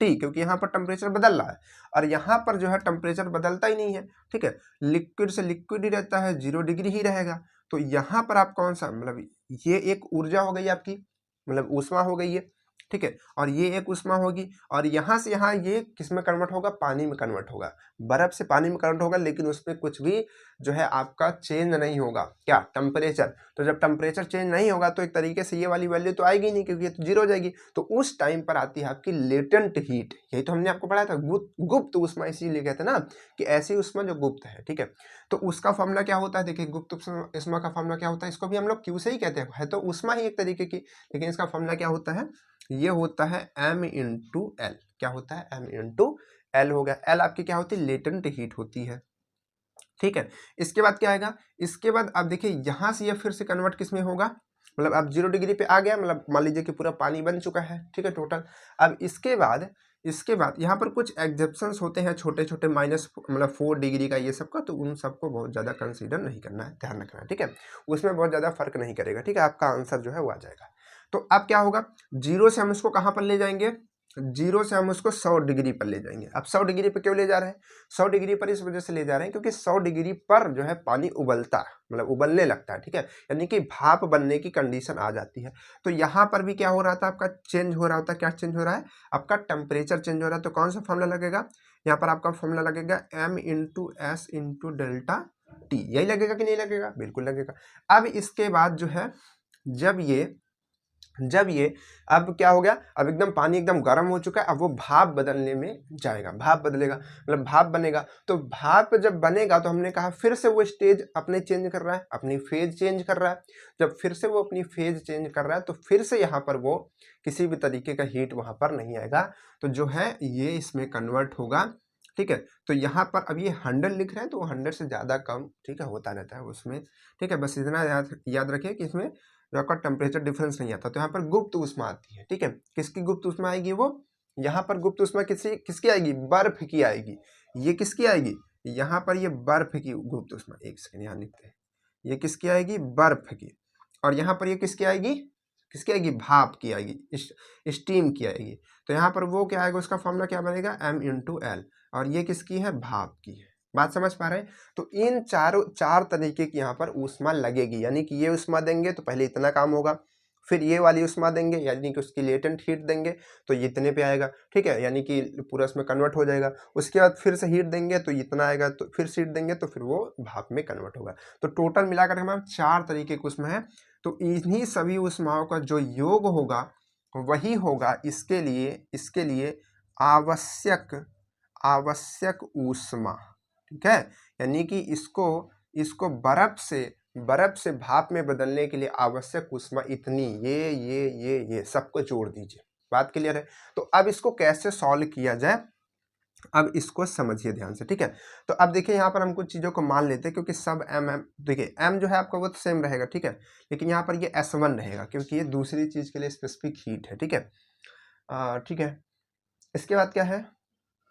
टी, क्योंकि यहाँ पर टेम्परेचर बदल रहा है और यहाँ पर जो है टेम्परेचर बदलता ही नहीं है, ठीक है, लिक्विड से लिक्विड ही रहता है, 0 डिग्री ही रहेगा। तो यहाँ पर आप कौन सा, मतलब ये एक ऊर्जा हो गई आपकी, मतलब ऊष्मा हो गई है, ठीक है, और ये एक ऊष्मा होगी, और यहाँ से यहाँ ये किस में कन्वर्ट होगा, पानी में कन्वर्ट होगा, बर्फ से पानी में कन्वर्ट होगा, लेकिन उसमें कुछ भी जो है आपका चेंज नहीं होगा, क्या, टेम्परेचर। तो जब टेम्परेचर चेंज नहीं होगा तो एक तरीके से ये वाली वैल्यू तो आएगी नहीं, क्योंकि ये तो जीरो हो जाएगी। तो उस टाइम पर आती है आपकी लेटेंट हीट, यही तो हमने आपको पढ़ाया था, गुप्त ऊष्मा, इसीलिए कहते हैं ना कि ऐसी ऊष्मा जो गुप्त है, ठीक है। तो उसका फॉर्मूला क्या होता है, देखिए गुप्त ऊष्मा का फॉर्मूला क्या होता है, इसको भी हम लोग क्यू से ही कहते हैं, है तो ऊष्मा ही एक तरीके की, लेकिन इसका फॉर्मूला क्या होता है, ये होता है m×l, क्या होता है, m×l हो गया। l आपकी क्या होती है, लेटेंट हीट होती है, ठीक है। इसके बाद क्या आएगा, इसके बाद आप देखिए यहां से ये फिर से कन्वर्ट किस में होगा, मतलब अब 0 डिग्री पे आ गया, मतलब मान लीजिए कि पूरा पानी बन चुका है, ठीक है, टोटल। अब इसके बाद यहाँ पर कुछ एग्जेप्शंस होते हैं, छोटे छोटे माइनस मतलब 4 डिग्री का, ये सब का, तो उन सबको बहुत ज़्यादा कंसीडर नहीं करना है, ध्यान रखना है, ठीक है, उसमें बहुत ज़्यादा फर्क नहीं करेगा, ठीक है, आपका आंसर जो है वो आ जाएगा। तो अब क्या होगा, 0 से हम इसको कहाँ पर ले जाएंगे, 0 से हम उसको 100 डिग्री पर ले जाएंगे। अब 100 डिग्री पर क्यों ले जा रहे हैं, 100 डिग्री पर इस वजह से ले जा रहे हैं क्योंकि 100 डिग्री पर जो है पानी उबलता है, मतलब उबलने लगता है, ठीक है, यानी कि भाप बनने की कंडीशन आ जाती है। तो यहाँ पर भी क्या हो रहा था, आपका चेंज हो रहा होता है, क्या चेंज हो रहा है, आपका टेम्परेचर चेंज हो रहा है। तो कौन सा फॉर्मूला लगेगा, यहाँ पर आपका फॉर्मूला लगेगा m×s×डेल्टा टी, यही लगेगा कि नहीं लगेगा, बिल्कुल लगेगा। अब इसके बाद जो है जब ये अब क्या हो गया, अब एकदम पानी एकदम गर्म हो चुका है, अब वो भाप बदलने में जाएगा, भाप बदलेगा, मतलब भाप बनेगा। तो भाप जब बनेगा तो हमने कहा फिर से वो स्टेज अपने चेंज कर रहा है, अपनी फेज चेंज कर रहा है। जब फिर से वो अपनी फेज चेंज कर रहा है तो फिर से यहाँ पर वो किसी भी तरीके का हीट वहां पर नहीं आएगा, तो जो है ये इसमें कन्वर्ट होगा, ठीक है। तो यहाँ पर अब ये 100 लिख रहे हैं तो वो 100 से ज़्यादा कम, ठीक है, होता रहता है उसमें, ठीक है। बस इतना याद रखिए कि इसमें जो आपका टेम्परेचर डिफरेंस नहीं आता। तो यहाँ पर गुप्त ऊष्मा आती है, ठीक है, किसकी गुप्त ऊष्मा आएगी, वो यहाँ पर गुप्त ऊष्मा किसकी आएगी, बर्फ की आएगी। ये किसकी आएगी, यहाँ पर ये बर्फ की गुप्त ऊष्मा, एक सेकंड यहाँ लिखते हैं, ये किसकी आएगी, बर्फ की। और यहाँ पर ये किसकी आएगी, भाप की आएगी, स्टीम की आएगी। तो यहाँ पर वो क्या आएगा, उसका फॉर्मूला क्या बनेगा, m×l, और ये किसकी है, भाप की है। बात समझ पा रहे हैं। तो इन चार तरीके की यहाँ पर ऊष्मा लगेगी, यानी कि ये ऊष्मा देंगे तो पहले इतना काम होगा, फिर ये वाली उष्मा देंगे यानी कि उसकी लेटेंट हीट देंगे तो ये इतने पे आएगा, ठीक है, यानी कि पूरा इसमें कन्वर्ट हो जाएगा। उसके बाद फिर से हीट देंगे तो इतना आएगा, तो फिर हीट देंगे तो फिर वो भाप में कन्वर्ट होगा। तो टोटल मिलाकर हमारे 4 तरीके की उष्मा है। तो इन्हीं सभी उष्माओं का जो योग होगा वही होगा इसके लिए आवश्यक ऊष्मा, ठीक है। यानी कि इसको बर्फ से भाप में बदलने के लिए आवश्यक ऊष्मा इतनी, ये सबको जोड़ दीजिए। बात क्लियर है। तो अब इसको कैसे सॉल्व किया जाए, अब इसको समझिए ध्यान से, ठीक है। तो अब देखिए यहाँ पर हम कुछ चीज़ों को मान लेते हैं, क्योंकि सब एम देखिए एम जो है आपका वो तो सेम रहेगा, ठीक है, लेकिन यहाँ पर ये S1 रहेगा क्योंकि ये दूसरी चीज़ के लिए स्पेसिफिक हीट है, ठीक है। ठीक है, इसके बाद क्या है,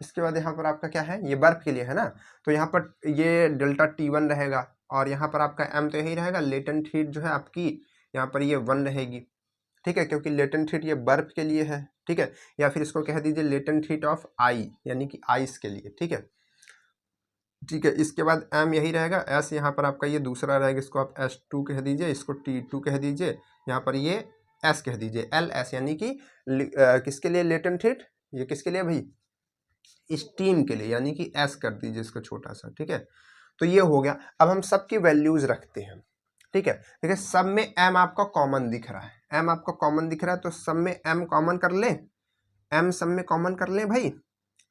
इसके बाद यहाँ पर आपका क्या है, ये बर्फ के लिए है ना, तो यहाँ पर ये डेल्टा T1 रहेगा और यहाँ पर आपका M तो यही रहेगा। लेटेंट हीट जो है आपकी यहाँ पर ये 1 रहेगी, ठीक है, क्योंकि लेटेंट हीट ये बर्फ के लिए है, ठीक है, या फिर इसको कह दीजिए लेटेंट हीट ऑफ आई यानी कि आइस के लिए, ठीक है। ठीक है, इसके बाद M यही रहेगा, S यहाँ पर आपका ये दूसरा रहेगा, इसको आप S2 कह दीजिए, इसको T2 कह दीजिए, यहाँ पर ये S कह दीजिए, LS यानी कि किसके लिए लेटेंट हीट, ये किसके लिए भाई, स्टीम के लिए, यानी कि S कर दीजिए इसको छोटा सा, ठीक है। तो ये हो गया। अब हम सबकी वैल्यूज रखते हैं, ठीक है। देखिए सब में M आपका कॉमन दिख रहा है, M आपका कॉमन दिख रहा है, तो सब में M कॉमन कर ले, M सब में कॉमन कर ले भाई,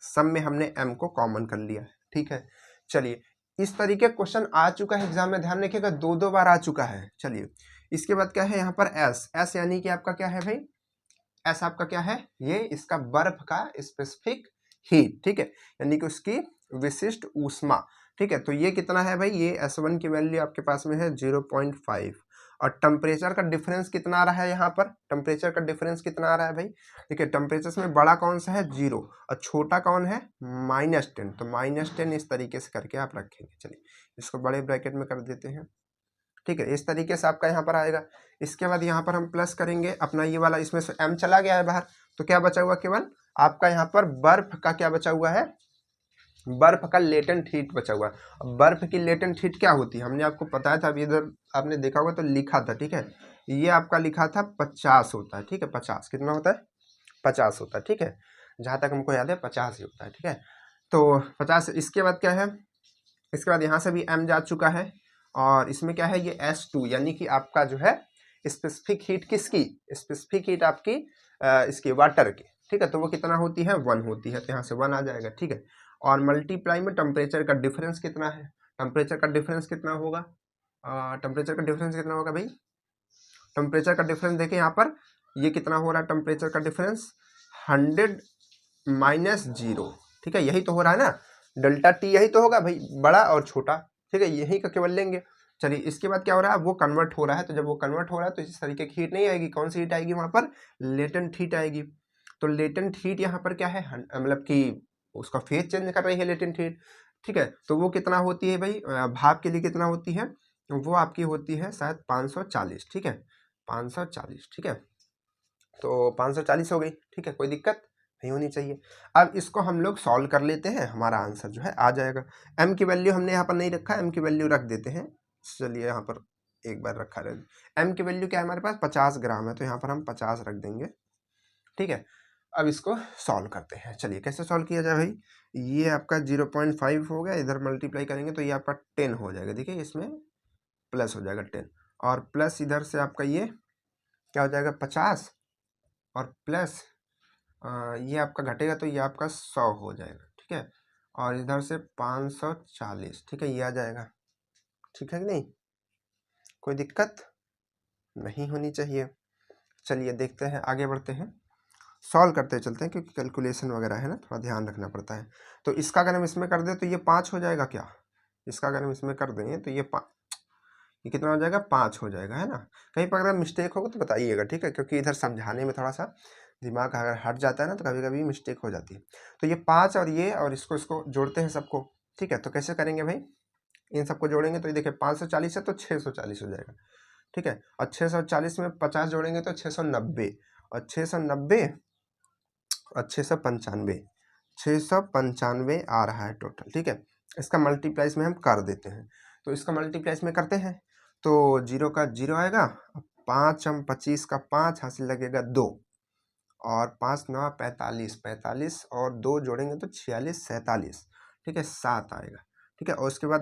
सब में हमने M को कॉमन कर लिया, ठीक है। चलिए इस तरीके क्वेश्चन आ चुका है एग्जाम में, ध्यान रखिएगा 2 बार आ चुका है। चलिए इसके बाद क्या है यहाँ पर S यानी कि आपका क्या है भाई, S आपका क्या है, ये इसका बर्फ का स्पेसिफिक हीट, ठीक है, यानी कि उसकी विशिष्ट ऊष्मा, ठीक है। तो ये कितना है भाई, ये S1 की वैल्यू आपके पास में है 0.5 और टेम्परेचर का डिफरेंस कितना आ रहा है, यहाँ पर टेम्परेचर का डिफरेंस कितना आ रहा है भाई, देखिए टेम्परेचर में बड़ा कौन सा है 0 और छोटा कौन है -10, तो -10 इस तरीके से करके आप रखेंगे। चलिए इसको बड़े ब्रैकेट में कर देते हैं, ठीक है, इस तरीके से आपका यहाँ पर आएगा। इसके बाद यहाँ पर हम प्लस करेंगे अपना ये वाला, इसमें से M चला गया है बाहर, तो क्या बचा हुआ केवल आपका यहाँ पर बर्फ का क्या बचा हुआ है, बर्फ का लेटेंट हीट बचा हुआ है। बर्फ की लेटेंट हीट क्या होती है, हमने आपको बताया था, अभी इधर आपने देखा होगा तो लिखा था, ठीक है, ये आपका लिखा था 50 होता है, ठीक है, 50 कितना होता है, 50 होता है, ठीक है, जहाँ तक हमको याद है 50 ही होता है, ठीक है। तो 50, इसके बाद क्या है, इसके बाद यहाँ से भी M जा चुका है और इसमें क्या है ये S2 यानी कि आपका जो है स्पेसिफिक हीट किसकी, स्पेसिफिक हीट आपकी इसकी वाटर की, ठीक है, तो वो कितना होती है 1 होती है, तो यहाँ से 1 आ जाएगा, ठीक है। और मल्टीप्लाई में टेम्परेचर का डिफरेंस कितना है, टेम्परेचर का डिफरेंस कितना होगा, टेम्परेचर का डिफरेंस कितना होगा भाई, टेम्परेचर का डिफरेंस देखिए यहाँ पर ये कितना हो रहा है, टेम्परेचर का डिफरेंस 100 -0, ठीक है, यही तो हो रहा है ना, डेल्टा T यही तो होगा भाई, बड़ा और छोटा, ठीक है, यही का केवल लेंगे। चलिए इसके बाद क्या हो रहा है, वो कन्वर्ट हो रहा है, तो जब वो कन्वर्ट हो रहा है तो इस तरीके की हीट नहीं आएगी, कौन सी हीट आएगी वहां पर, लेटेंट हीट आएगी। तो लेटेंट हीट यहाँ पर क्या है, मतलब कि उसका फेज चेंज कर रही है लेटेंट हीट, ठीक है। तो वो कितना होती है भाई, भाप के लिए कितना होती है, वो आपकी होती है शायद 540, ठीक है, 540, ठीक है, तो 540 हो गई, ठीक है, कोई दिक्कत नहीं होनी चाहिए। अब इसको हम लोग सॉल्व कर लेते हैं, हमारा आंसर जो है आ जाएगा। M की वैल्यू हमने यहाँ पर नहीं रखा, M की वैल्यू रख देते हैं, चलिए यहाँ पर एक बार रखा रहे। M की वैल्यू क्या है हमारे पास 50 ग्राम है, तो यहाँ पर हम 50 रख देंगे, ठीक है। अब इसको सॉल्व करते हैं, चलिए कैसे सॉल्व किया जाए भाई, ये आपका 0.5 हो गया, इधर मल्टीप्लाई करेंगे तो ये आपका 10 हो जाएगा, देखिए इसमें प्लस हो जाएगा 10 और प्लस इधर से आपका ये क्या हो जाएगा 50 और प्लस ये आपका घटेगा तो ये आपका 100 हो जाएगा, ठीक है, और इधर से 540, ठीक है, ये आ जाएगा, ठीक है कि नहीं, कोई दिक्कत नहीं होनी चाहिए। चलिए देखते हैं, आगे बढ़ते हैं, सॉल्व करते चलते हैं, क्योंकि कैलकुलेशन वगैरह है ना, थोड़ा ध्यान रखना पड़ता है। तो इसका अगर हम इसमें कर दें तो ये 5 हो जाएगा क्या, इसका अगर हम इसमें कर देंगे तो ये कितना हो जाएगा 5 हो जाएगा, है ना। कहीं पर अगर मिस्टेक होगा तो बताइएगा, ठीक है, क्योंकि इधर समझाने में थोड़ा सा दिमाग अगर हट जाता है ना तो कभी कभी मिस्टेक हो जाती है। तो ये 5 और ये और इसको जोड़ते हैं सबको, ठीक है, तो कैसे करेंगे भाई, इन सबको जोड़ेंगे तो ये देखिए 540 है तो 640 हो जाएगा, ठीक है, और 640 में 50 जोड़ेंगे तो 690 और 690 और 695 आ रहा है टोटल, ठीक है। इसका मल्टीप्लाइज में हम कर देते हैं, तो इसका मल्टीप्लाइज में करते हैं तो 0 का 0 आएगा, 5 हम 25 का 5 हासिल लगेगा 2 और 5 9 45, 45 और 2 जोड़ेंगे तो 46 47, ठीक है 7 आएगा, ठीक है। और उसके बाद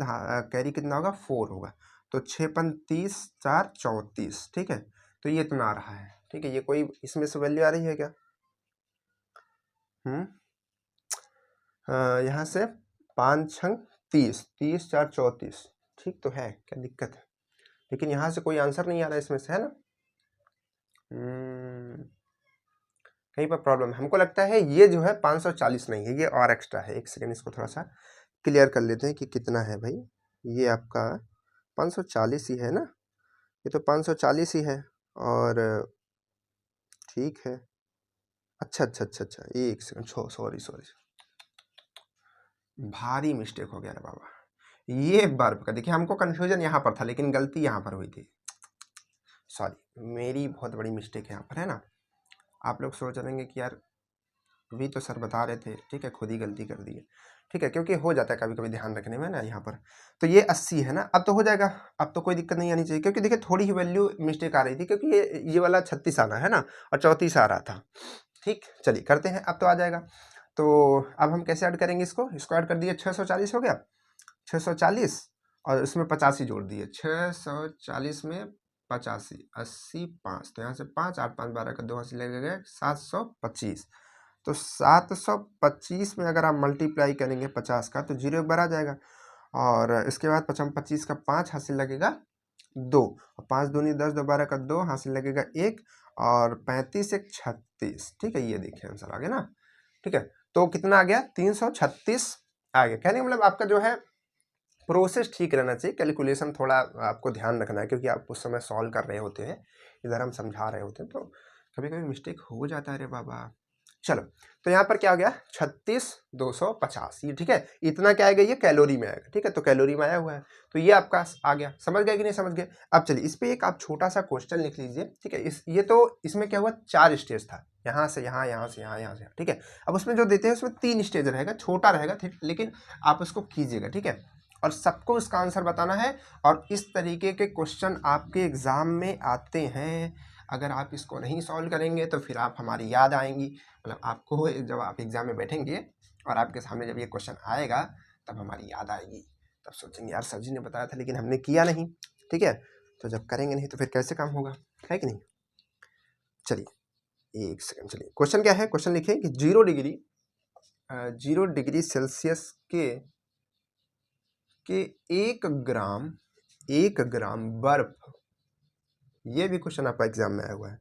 कैरी कितना होगा 4 होगा, तो 6 5 30 4 34, ठीक है। तो ये इतना आ रहा है, ठीक है। ये कोई इसमें से वैल्यू आ रही है क्या? यहाँ से 5 6 30, 30 4 34, ठीक तो है, क्या दिक्कत है? लेकिन यहाँ से कोई आंसर नहीं आ रहा है इसमें से, है ना। कहीं पर प्रॉब्लम है, हमको लगता है ये जो है 540 नहीं है, ये और एक्स्ट्रा है। एक सेकेंड इसको थोड़ा सा क्लियर कर लेते हैं कि कितना है भाई। ये आपका 540 ही है ना, ये तो 540 ही है। और ठीक है, अच्छा अच्छा अच्छा अच्छा, एक सेकंड, सॉरी सॉरी, भारी मिस्टेक हो गया रे बाबा। ये वर्ब का देखिए, हमको कंफ्यूजन यहाँ पर था लेकिन गलती यहाँ पर हुई थी, सॉरी, मेरी बहुत बड़ी मिस्टेक यहाँ पर है ना। आप लोग सोच रहे हैं कि यार अभी तो सर बता रहे थे, ठीक है, खुद ही गलती कर दी है, ठीक है, क्योंकि हो जाता है कभी कभी ध्यान रखने में ना यहाँ पर। तो ये 80 है ना, अब तो हो जाएगा, अब तो कोई दिक्कत नहीं आनी चाहिए, क्योंकि देखिए थोड़ी ही वैल्यू मिस्टेक आ रही थी, क्योंकि ये वाला 36 आना है ना और 34 आ रहा था। ठीक, चलिए करते हैं, अब तो आ जाएगा। तो अब हम कैसे ऐड करेंगे इसको ऐड कर दिए, 640 हो गया, 640 और उसमें 85 जोड़ दिए, 640 में 85, 80 5, तो यहाँ से 5 8 5 12 का 2 हासिल लगेगा 725। तो 725 में अगर आप मल्टीप्लाई करेंगे 50 का तो 0 एक बार आ जाएगा, और इसके बाद 25 का 5 हासिल लगेगा 2, और 5 दूनी 10, 2 12 का 2 हासिल लगेगा 1, और 35 1 36, ठीक है। ये देखिए आंसर आ गया ना, ठीक है। तो कितना आ गया, 336 आ गया। कहने का मतलब आपका जो है प्रोसेस ठीक रहना चाहिए, कैलकुलेशन थोड़ा आपको ध्यान रखना है, क्योंकि आप उस समय सॉल्व कर रहे होते हैं, इधर हम समझा रहे होते हैं, तो कभी कभी मिस्टेक हो जाता है रे बाबा। चलो, तो यहाँ पर क्या हो गया, 36,250, ये ठीक है। इतना क्या आएगा, ये कैलोरी में आएगा, ठीक है। तो कैलोरी में आया हुआ है, तो ये आपका आ गया। समझ गए कि नहीं समझ गए? अब चलिए इस पे एक आप छोटा सा क्वेश्चन लिख लीजिए, ठीक है। ये तो इसमें क्या हुआ, 4 स्टेज था, यहाँ से यहाँ, यहाँ से यहाँ, यहाँ से, ठीक है। अब उसमें जो देते हैं उसमें 3 स्टेज रहेगा, छोटा रहेगा, लेकिन आप उसको कीजिएगा, ठीक है। और सबको उसका आंसर बताना है, और इस तरीके के क्वेश्चन आपके एग्जाम में आते हैं। अगर आप इसको नहीं सॉल्व करेंगे तो फिर आप हमारी याद आएंगी, मतलब आपको जब आप एग्जाम में बैठेंगे और आपके सामने जब ये क्वेश्चन आएगा तब हमारी याद आएगी, तब सोचेंगे यार सर जी ने बताया था लेकिन हमने किया नहीं, ठीक है। तो जब करेंगे नहीं तो फिर कैसे काम होगा, है कि नहीं। चलिए एक सेकंड, चलिए क्वेश्चन क्या है, क्वेश्चन लिखे कि 0 डिग्री सेल्सियस के 1 ग्राम बर्फ, ये भी क्वेश्चन आपका एग्जाम में आया हुआ है,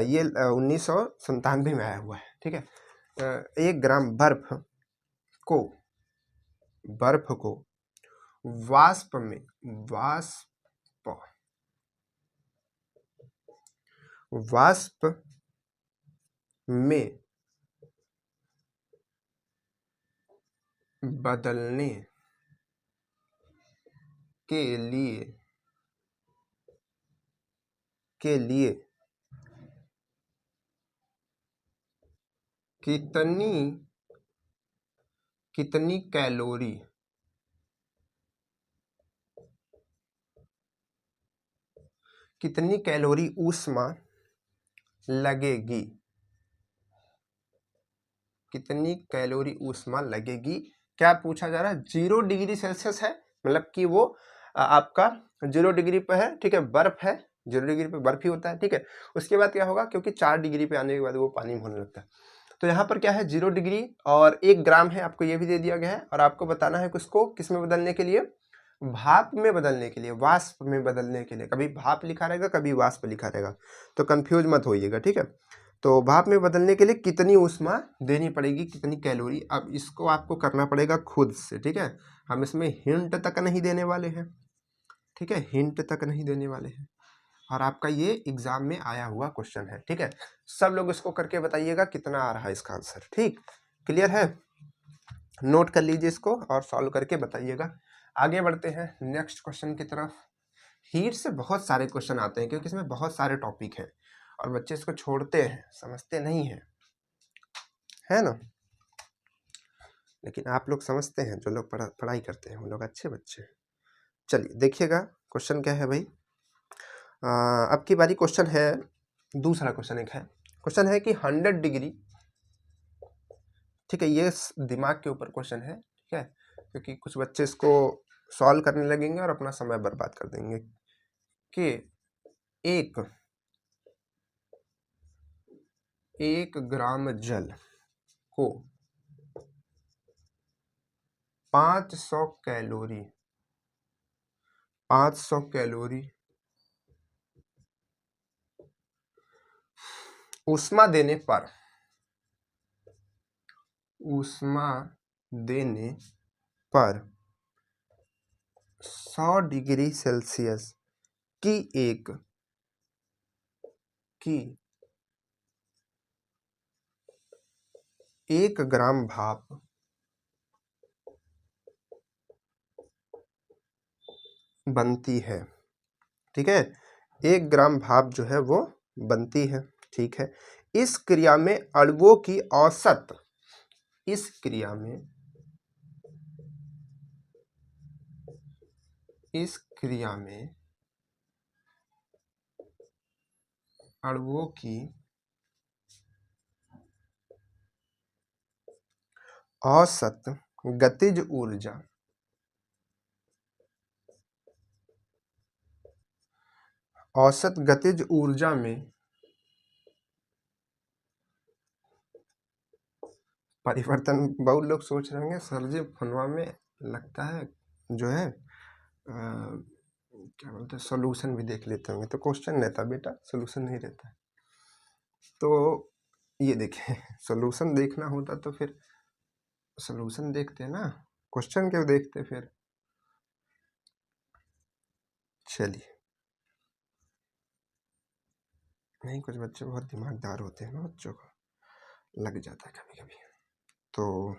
ये 1997 में आया हुआ है, ठीक है। 1 ग्राम बर्फ को वाष्प में बदलने के लिए कितनी कैलोरी ऊष्मा लगेगी, कितनी कैलोरी ऊष्मा लगेगी। क्या पूछा जा रहा है, 0 डिग्री सेल्सियस है, मतलब कि वो आपका 0 डिग्री पे है, ठीक है, बर्फ है, 0 डिग्री पे बर्फ ही होता है, ठीक है। उसके बाद क्या होगा, क्योंकि 4 डिग्री पे आने के बाद वो पानी में होने लगता है। तो यहाँ पर क्या है, 0 डिग्री और 1 ग्राम है, आपको ये भी दे दिया गया है, और आपको बताना है कि उसको किस में बदलने के लिए, भाप में बदलने के लिए, वाष्प में बदलने के लिए। कभी भाप लिखा रहेगा, कभी वाष्प लिखा रहेगा, तो कंफ्यूज मत होइएगा, ठीक है। तो भाप में बदलने के लिए कितनी ऊष्मा देनी पड़ेगी, कितनी कैलोरी, अब इसको आपको करना पड़ेगा खुद से, ठीक है। हम इसमें हिंट तक नहीं देने वाले हैं, ठीक है, हिंट तक नहीं देने वाले हैं, और आपका ये एग्जाम में आया हुआ क्वेश्चन है, ठीक है। सब लोग इसको करके बताइएगा कितना आ रहा है इसका आंसर, ठीक, क्लियर है। नोट कर लीजिए इसको और सॉल्व करके बताइएगा। आगे बढ़ते हैं नेक्स्ट क्वेश्चन की तरफ। हीट से बहुत सारे क्वेश्चन आते हैं, क्योंकि इसमें बहुत सारे टॉपिक हैं और बच्चे इसको छोड़ते हैं, समझते नहीं हैं, है ना। लेकिन आप लोग समझते हैं, जो लोग पढ़ाई करते हैं वो लोग अच्छे बच्चे हैं। चलिए देखिएगा क्वेश्चन क्या है भाई, अब की बारी क्वेश्चन है, दूसरा क्वेश्चन एक है, क्वेश्चन है कि 100 डिग्री, ठीक है, ये दिमाग के ऊपर क्वेश्चन है, ठीक है, क्योंकि कुछ बच्चे इसको सॉल्व करने लगेंगे और अपना समय बर्बाद कर देंगे कि एक ग्राम जल को 500 कैलोरी ऊष्मा देने पर 100 डिग्री सेल्सियस की एक ग्राम भाप बनती है, ठीक है, 1 ग्राम भाप जो है वो बनती है, ठीक है। इस क्रिया में अणुओं की औसत, इस क्रिया में अणुओं की औसत गतिज ऊर्जा में परिवर्तन। बहुत लोग सोच रहे होंगे सर जी फनवा में लगता है जो है क्या बोलते हैं सोल्यूशन भी देख लेते होंगे, तो क्वेश्चन रहता बेटा, सोल्यूशन नहीं रहता। तो ये देखें सोल्यूशन देखना होता तो फिर सोल्यूशन देखते ना, क्वेश्चन क्यों देखते फिर। चलिए, नहीं कुछ बच्चे बहुत दिमागदार होते हैं ना, बच्चों को लग जाता है कभी कभी। तो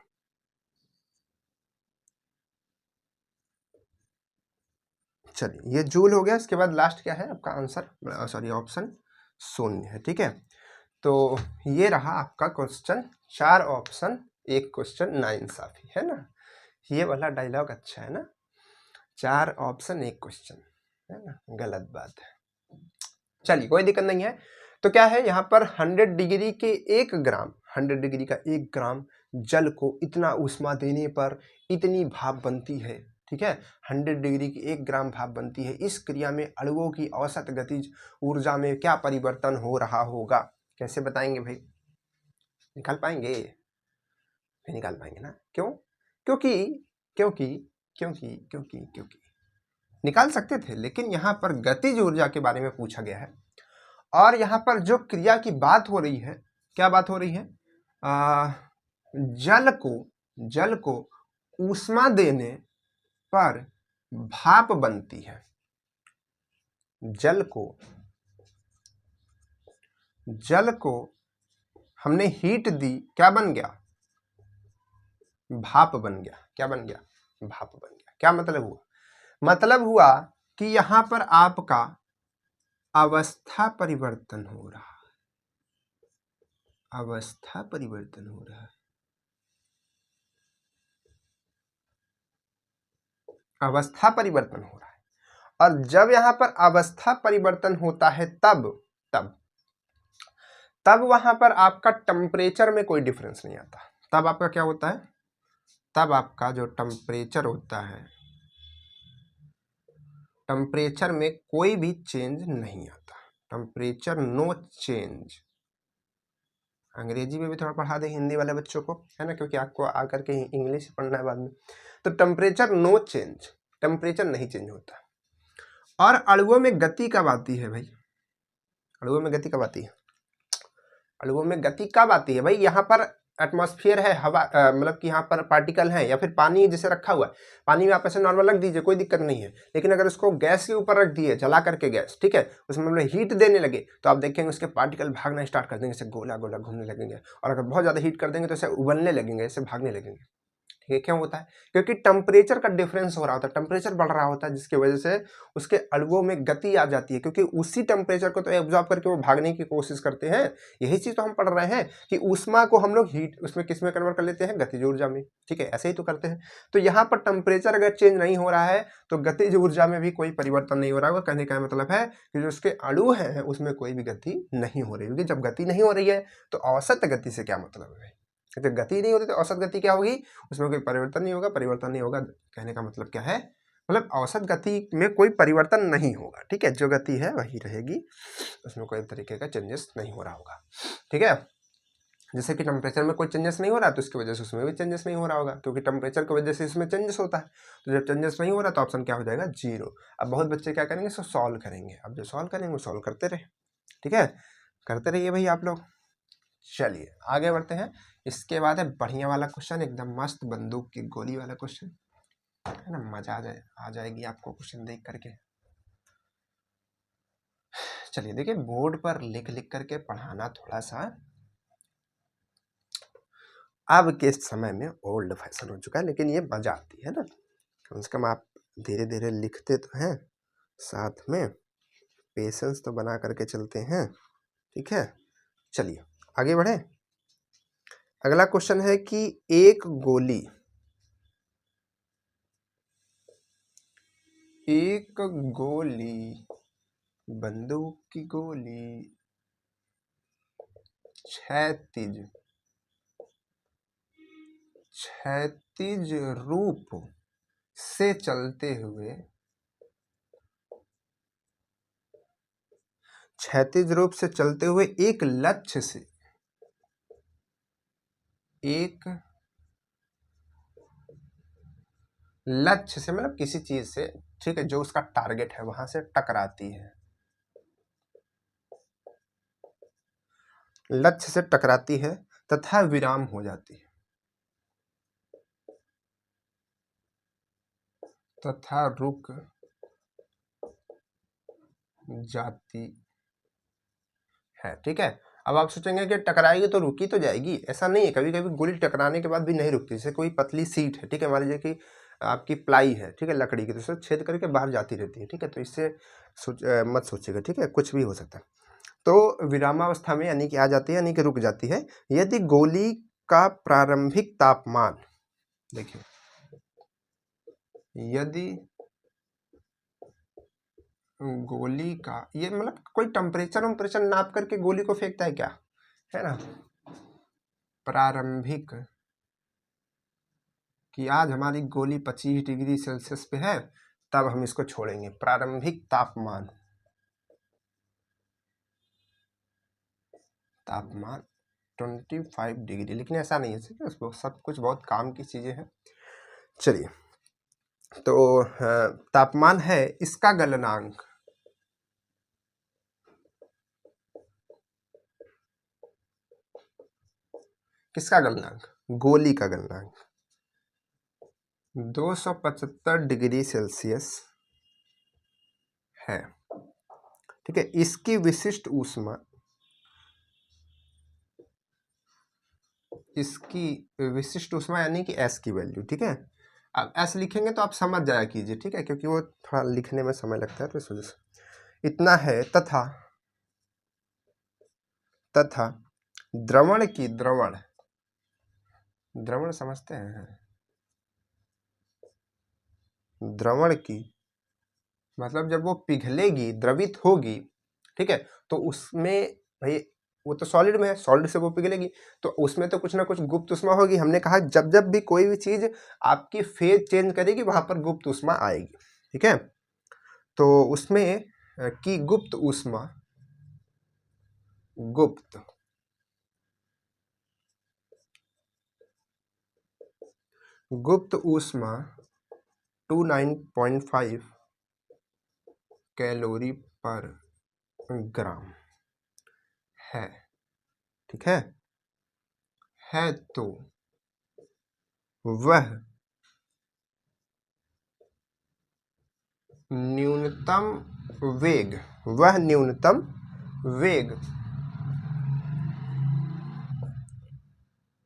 चलिए, ये जूल हो गया। इसके बाद लास्ट क्या है आपका आंसर, सॉरी ऑप्शन शून्य है, ठीक है। तो ये रहा आपका क्वेश्चन, 4 ऑप्शन 1 क्वेश्चन, नाइंसाफी है ना। ये वाला डायलॉग अच्छा है ना, 4 ऑप्शन 1 क्वेश्चन, है ना, गलत बात है। चलिए कोई दिक्कत नहीं है। तो क्या है यहाँ पर 100 डिग्री के 1 ग्राम, 100 डिग्री का 1 ग्राम जल को इतना ऊष्मा देने पर इतनी भाप बनती है, ठीक है, 100 डिग्री की 1 ग्राम भाप बनती है। इस क्रिया में अणुओं की औसत गतिज ऊर्जा में क्या परिवर्तन हो रहा होगा, कैसे बताएंगे भाई, निकाल पाएंगे, नहीं निकाल पाएंगे ना, क्यों, क्योंकि निकाल सकते थे, लेकिन यहाँ पर गतिज ऊर्जा के बारे में पूछा गया है। और यहाँ पर जो क्रिया की बात हो रही है, क्या बात हो रही है, जल को ऊष्मा देने पर भाप बनती है। जल को हमने हीट दी, क्या बन गया, भाप बन गया। क्या बन गया, भाप बन गया। क्या मतलब हुआ, मतलब हुआ कि यहां पर आपका अवस्था परिवर्तन हो रहा है, अवस्था परिवर्तन हो रहा है, अवस्था परिवर्तन हो रहा है। और जब यहां पर अवस्था परिवर्तन होता है तब वहां पर आपका टेम्परेचर में कोई डिफरेंस नहीं आता। तब आपका क्या होता है, तब आपका जो टेम्परेचर होता है, टेम्परेचर में कोई भी चेंज नहीं आता, टेम्परेचर नो चेंज। अंग्रेजी में भी थोड़ा पढ़ा दे हिंदी वाले बच्चों को, है ना, क्योंकि आपको आकर के इंग्लिश पढ़ना है बाद में। तो टेम्परेचर नो चेंज, टेम्परेचर नहीं चेंज होता। और अणुओं में गति कब आती है भाई, अणुओं में गति कब आती है, अणुओं में गति कब आती है भाई, यहाँ पर एटमॉस्फेयर है, हवा मतलब कि यहाँ पर पार्टिकल है, या फिर पानी जैसे रखा हुआ है, पानी में आप ऐसे नॉर्मल रख दीजिए, कोई दिक्कत नहीं है। लेकिन अगर उसको गैस के ऊपर रख दिए, जला करके गैस, ठीक है, उसमें मतलब हीट देने लगे, तो आप देखेंगे उसके पार्टिकल भागना स्टार्ट कर देंगे, ऐसे गोला गोला घूमने लगेंगे। और अगर बहुत ज़्यादा हीट कर देंगे तो ऐसे उबलने लगेंगे, ऐसे भागने लगेंगे, ये क्यों होता है? क्योंकि टेम्परेचर का डिफरेंस हो रहा होता है, टेम्परेचर बढ़ रहा होता है, जिसकी वजह से उसके अणुओं में गति आ जाती है, क्योंकि उसी टेम्परेचर को तो एब्जॉर्ब करके वो भागने की कोशिश करते हैं। यही चीज तो हम पढ़ रहे हैं कि ऊष्मा को हम लोग हीट उसमें किस में कन्वर्ट कर लेते हैं, गतिज ऊर्जा में। ठीक है, ऐसे ही तो करते हैं। तो यहाँ पर टेम्परेचर अगर चेंज नहीं हो रहा है तो गतिज ऊर्जा में भी कोई परिवर्तन नहीं हो रहा होगा। कहने का मतलब है कि जो उसके अणु हैं उसमें कोई भी गति नहीं हो रही होगी। जब गति नहीं हो रही है तो औसत गति से क्या मतलब है? जब गति नहीं होती तो औसत गति क्या होगी? उसमें कोई परिवर्तन नहीं होगा। परिवर्तन नहीं होगा, कहने का मतलब क्या है? मतलब औसत गति में कोई परिवर्तन नहीं होगा। ठीक है, जो गति है वही रहेगी, उसमें कोई तरीके का चेंजेस नहीं हो रहा होगा। ठीक है, जैसे कि टेम्परेचर में कोई चेंजेस नहीं हो रहा तो इसकी वजह से उसमें भी चेंजेस नहीं हो रहा होगा, क्योंकि टेम्परेचर की वजह से इसमें चेंजेस होता है। तो जब चेंजेस नहीं हो रहा तो ऑप्शन क्या हो जाएगा? 0। अब बहुत बच्चे क्या करेंगे? सो सॉल्व करेंगे। अब जो सॉल्व करेंगे वो सॉल्व करते रहे। ठीक है, करते रहिए भाई आप लोग। चलिए आगे बढ़ते हैं। इसके बाद है बढ़िया वाला क्वेश्चन, एकदम मस्त बंदूक की गोली वाला क्वेश्चन, है ना? मजा आ जाएगी आपको क्वेश्चन देख करके। चलिए देखिए, बोर्ड पर लिख लिख करके पढ़ाना थोड़ा सा अब के समय में ओल्ड फैशन हो चुका है, लेकिन ये मजा आती है ना। कम से कम आप धीरे धीरे लिखते तो हैं, साथ में पेशेंस तो बना करके चलते हैं। ठीक है, चलिए आगे बढ़े। अगला क्वेश्चन है कि एक गोली बंदूक की गोली क्षैतिज रूप से चलते हुए एक लक्ष्य से मतलब किसी चीज से, ठीक है, जो उसका टारगेट है वहां से टकराती है, लक्ष्य से टकराती है तथा विराम हो जाती है, तथा रुक जाती है। ठीक है, अब आप सोचेंगे कि टकराएगी तो रुकी तो जाएगी, ऐसा नहीं है। कभी कभी गोली टकराने के बाद भी नहीं रुकती। जैसे कोई पतली सीट है, ठीक है, मान लीजिए कि आपकी प्लाई है, ठीक है, लकड़ी की, तो उसे छेद करके बाहर जाती रहती है। ठीक है, तो इससे मत सोचिएगा। ठीक है, कुछ भी हो सकता है। तो विरामावस्था में यानी कि आ जाती है, यानी कि रुक जाती है यदि गोली का प्रारंभिक तापमान, देखिए, यदि गोली का, ये मतलब कोई टेम्परेचर नाप करके गोली को फेंकता है क्या, है ना? प्रारंभिक, कि आज हमारी गोली 25 डिग्री सेल्सियस पे है, तब हम इसको छोड़ेंगे। प्रारंभिक तापमान 25 डिग्री, लेकिन ऐसा नहीं है। उसको सब कुछ बहुत काम की चीजें हैं। चलिए, तो तापमान है, इसका गलनांक, किसका गलनांक? गोली का गलनांक 275 डिग्री सेल्सियस है। ठीक है, इसकी विशिष्ट ऊष्मा, यानी कि एस की वैल्यू। ठीक है, अब एस लिखेंगे तो आप समझ जाया कीजिए। ठीक है, क्योंकि वो थोड़ा लिखने में समय लगता है, तो इस वजह से इतना है। तथा द्रवण की, द्रवण समझते हैं? द्रवण की मतलब जब वो पिघलेगी, द्रवित होगी, ठीक है, तो उसमें भाई वो तो सॉलिड में है, सॉलिड से वो पिघलेगी, तो उसमें तो कुछ ना कुछ गुप्त ऊष्मा होगी। हमने कहा जब जब भी कोई भी चीज आपकी फेज चेंज करेगी वहां पर गुप्त ऊष्मा आएगी। ठीक है, तो उसमें की गुप्त ऊष्मा, गुप्त ऊष्मा 29.5 कैलोरी पर ग्राम है। ठीक है, तो वह न्यूनतम वेग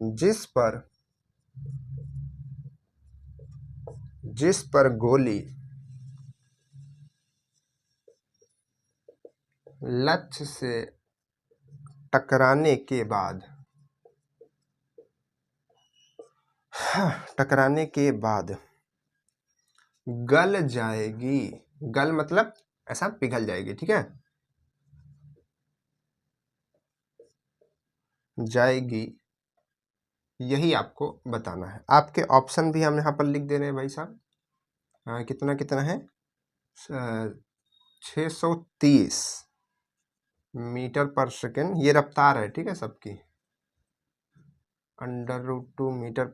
जिस पर जिस पर गोली लक्ष्य से टकराने के बाद गल जाएगी। गल मतलब ऐसा पिघल जाएगी, ठीक है, जाएगी, यही आपको बताना है। आपके ऑप्शन भी हम यहाँ पर लिख दे रहे हैं भाई साहब। कितना कितना है, 630 मीटर पर सेकेंड, ये रफ्तार है, ठीक है सबकी, √2 मीटर